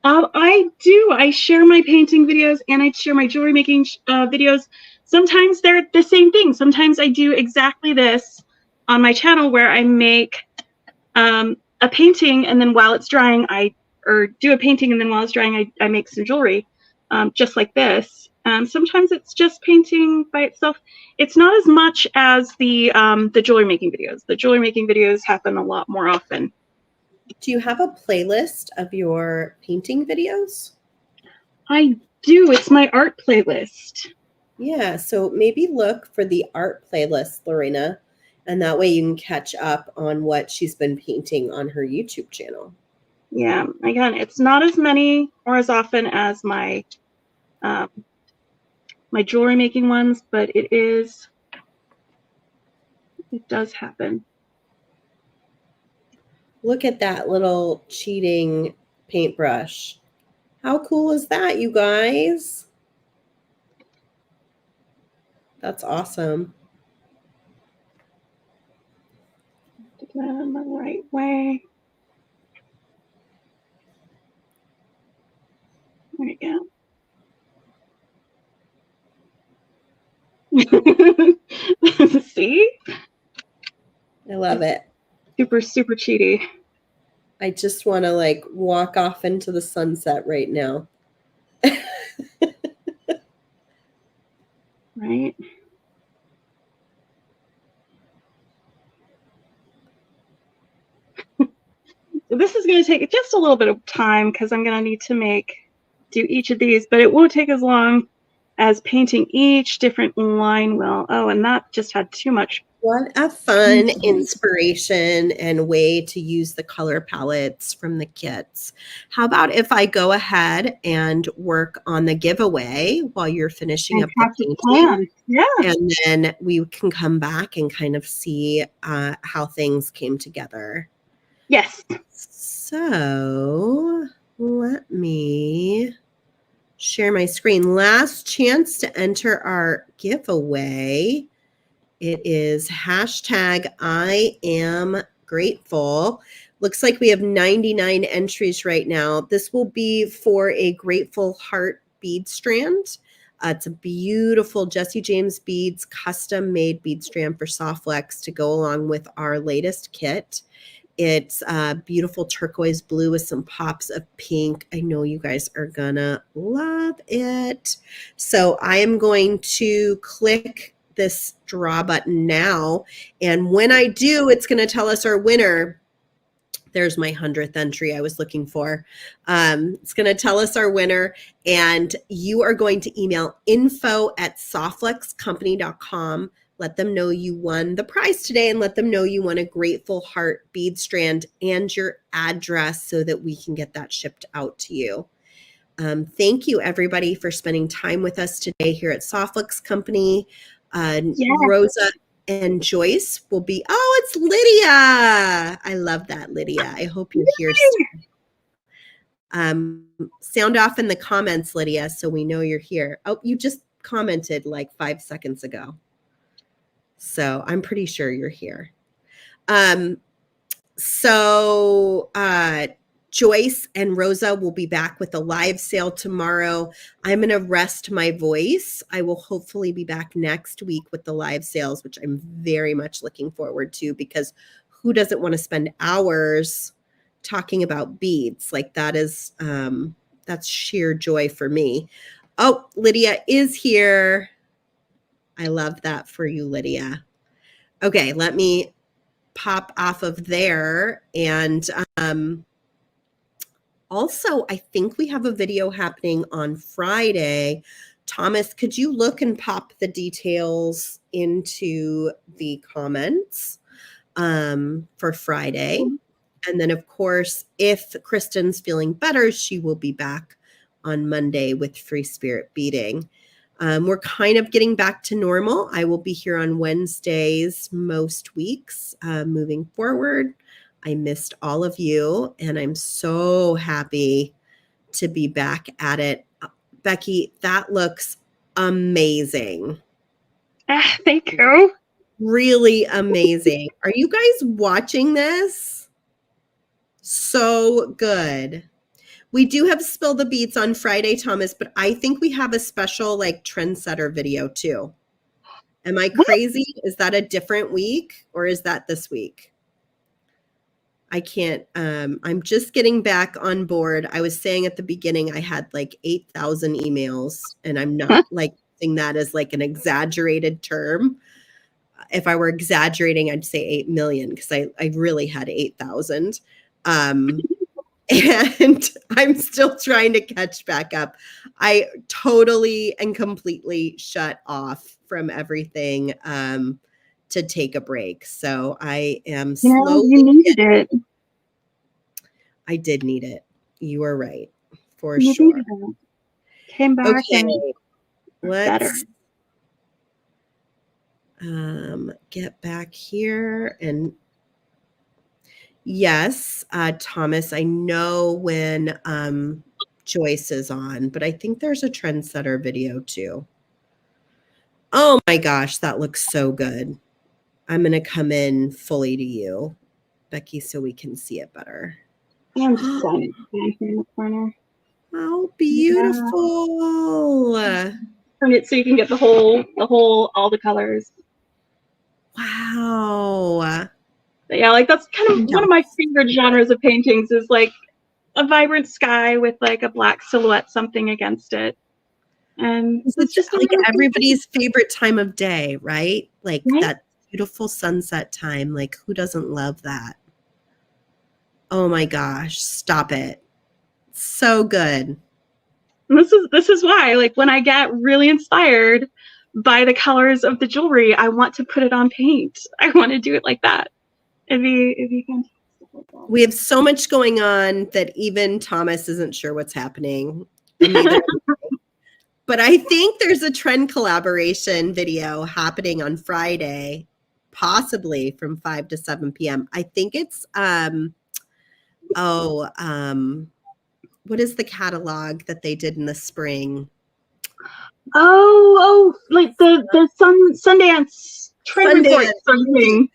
I do. I share my painting videos and I share my jewelry making videos. Sometimes they're the same thing. Sometimes I do exactly this on my channel where I make a painting, and then while it's drying, or do a painting, and then while it's drying, I make some jewelry, just like this. Sometimes it's just painting by itself. It's not as much as the jewelry making videos. The jewelry making videos happen a lot more often. Do you have a playlist of your painting videos? I do. It's my art playlist. Yeah, so maybe look for the art playlist, Lorena, and that way you can catch up on what she's been painting on her YouTube channel. Yeah, again, it's not as many or as often as my my jewelry making ones, but it does happen. Look at that little cheating paintbrush. How cool is that, you guys? That's awesome. Do that in the right way. There you go. See? I love it. Super, super cheaty. I just want to like walk off into the sunset right now. Right? So this is going to take just a little bit of time because I'm going to need to make do each of these, but it won't take as long as painting each different line will. Oh, and that just had too much. What a fun inspiration and way to use the color palettes from the kits. How about if I go ahead and work on the giveaway while you're finishing up the Fantastic painting? plan. Yeah. And then we can come back and kind of see how things came together. Yes. So let me share my screen. Last chance to enter our giveaway. It is hashtag I am grateful. Looks like we have 99 entries right now. This will be for a Grateful Heart bead strand. It's a beautiful Jesse James Beads custom made bead strand for Softflex to go along with our latest kit. It's beautiful turquoise blue with some pops of pink. I know you guys are gonna love it. So I am going to click this draw button now. And when I do, it's going to tell us our winner. There's my 100th entry I was looking for. It's going to tell us our winner. And you are going to email info@softflexcompany.com. Let them know you won the prize today and let them know you won a Grateful Heart bead strand and your address so that we can get that shipped out to you. Thank you, everybody, for spending time with us today here at Softflex Company. Rosa and Joyce will be, oh, it's Lydia. I love that, Lydia. I hope you're here soon. Sound off in the comments, Lydia, so we know you're here. Oh, you just commented like 5 seconds ago. So I'm pretty sure you're here. Joyce and Rosa will be back with a live sale tomorrow. I'm going to rest my voice. I will hopefully be back next week with the live sales, which I'm very much looking forward to because who doesn't want to spend hours talking about beads? Like that is, that's sheer joy for me. Oh, Lydia is here. I love that for you, Lydia. Okay, let me pop off of there and, also, I think we have a video happening on Friday. Thomas, could you look and pop the details into the comments for Friday? And then, of course, if Kristen's feeling better, she will be back on Monday with Free Spirit Beading. We're kind of getting back to normal. I will be here on Wednesdays most weeks moving forward. I missed all of you, and I'm so happy to be back at it. Becky, that looks amazing. Thank you. Really amazing. Are you guys watching this? So good. We do have Spill the Beats on Friday, Thomas, but I think we have a special like trendsetter video too. Am I crazy? Is that a different week or is that this week? I can't, I'm just getting back on board. I was saying at the beginning, I had like 8,000 emails and I'm not like using that as like an exaggerated term. If I were exaggerating, I'd say 8 million because I really had 8,000. And I'm still trying to catch back up. I totally and completely shut off from everything to take a break. So I am slowly. You needed it. I did need it. You are right, for sure. Came back okay, and let's get back here and yes, Thomas. I know when Joyce is on, but I think there's a trendsetter video too. Oh my gosh, that looks so good. I'm going to come in fully to you, Becky, so we can see it better. I'm just in the corner. How beautiful. Turn it so you can get the whole, all the colors. Wow. But yeah, like that's kind of one of my favorite genres of paintings is like a vibrant sky with like a black silhouette, something against it. And it's just like everybody's favorite time of day, right? Like that beautiful sunset time. Like who doesn't love that? Oh my gosh, stop it. So good. And this is why, like, when I get really inspired by the colors of the jewelry, I want to put it on paint. I want to do it like that. It'd be fantastic like that. We have so much going on that even Thomas isn't sure what's happening, and neither am I. But I think there's a trend collaboration video happening on Friday, possibly from 5 to 7 p.m. I think it's what is the catalog that they did in the spring? Like the Sundance trend report Sundance. something.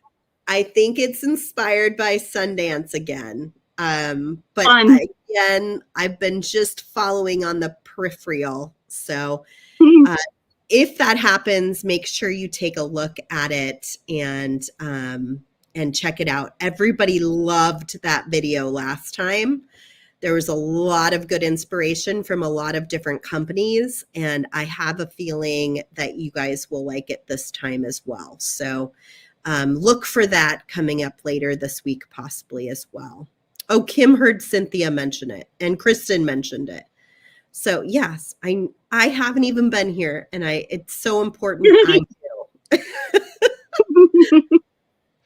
I think it's inspired by Sundance again. But Fun. I've been just following on the peripheral. So if that happens, make sure you take a look at it and check it out. Everybody loved that video last time. There was a lot of good inspiration from a lot of different companies, and I have a feeling that you guys will like it this time as well. So look for that coming up later this week, possibly as well. Oh, Kim heard Cynthia mention it, and Kristen mentioned it. So yes, I haven't even been here, and it's so important I do.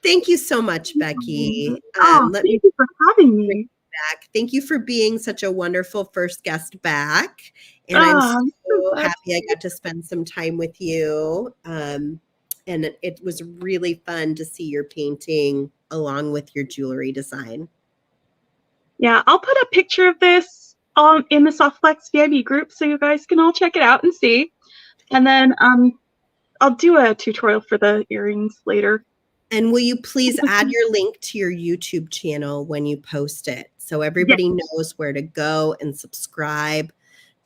Thank you so much, Beki. Thank you for having me. Back. Thank you for being such a wonderful first guest back. And I'm so happy I got to spend some time with you. And it was really fun to see your painting along with your jewelry design. Yeah, I'll put a picture of this in the Softflex VIB group so you guys can all check it out and see. And then I'll do a tutorial for the earrings later. And will you please add your link to your YouTube channel when you post it so everybody knows where to go and subscribe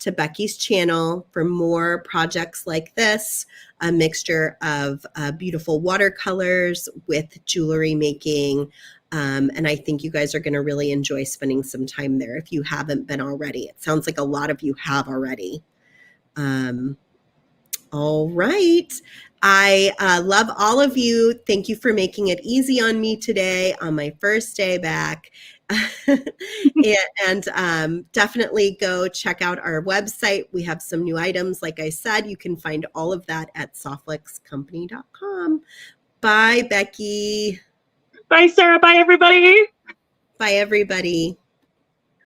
to Beki's channel for more projects like this, a mixture of beautiful watercolors with jewelry making. And I think you guys are going to really enjoy spending some time there if you haven't been already. It sounds like a lot of you have already. All right. I love all of you. Thank you for making it easy on me today on my first day back. and definitely go check out our website. We have some new items. Like I said, you can find all of that at softflexcompany.com. Bye, Beki. Bye, Sarah. Bye, everybody. Bye, everybody.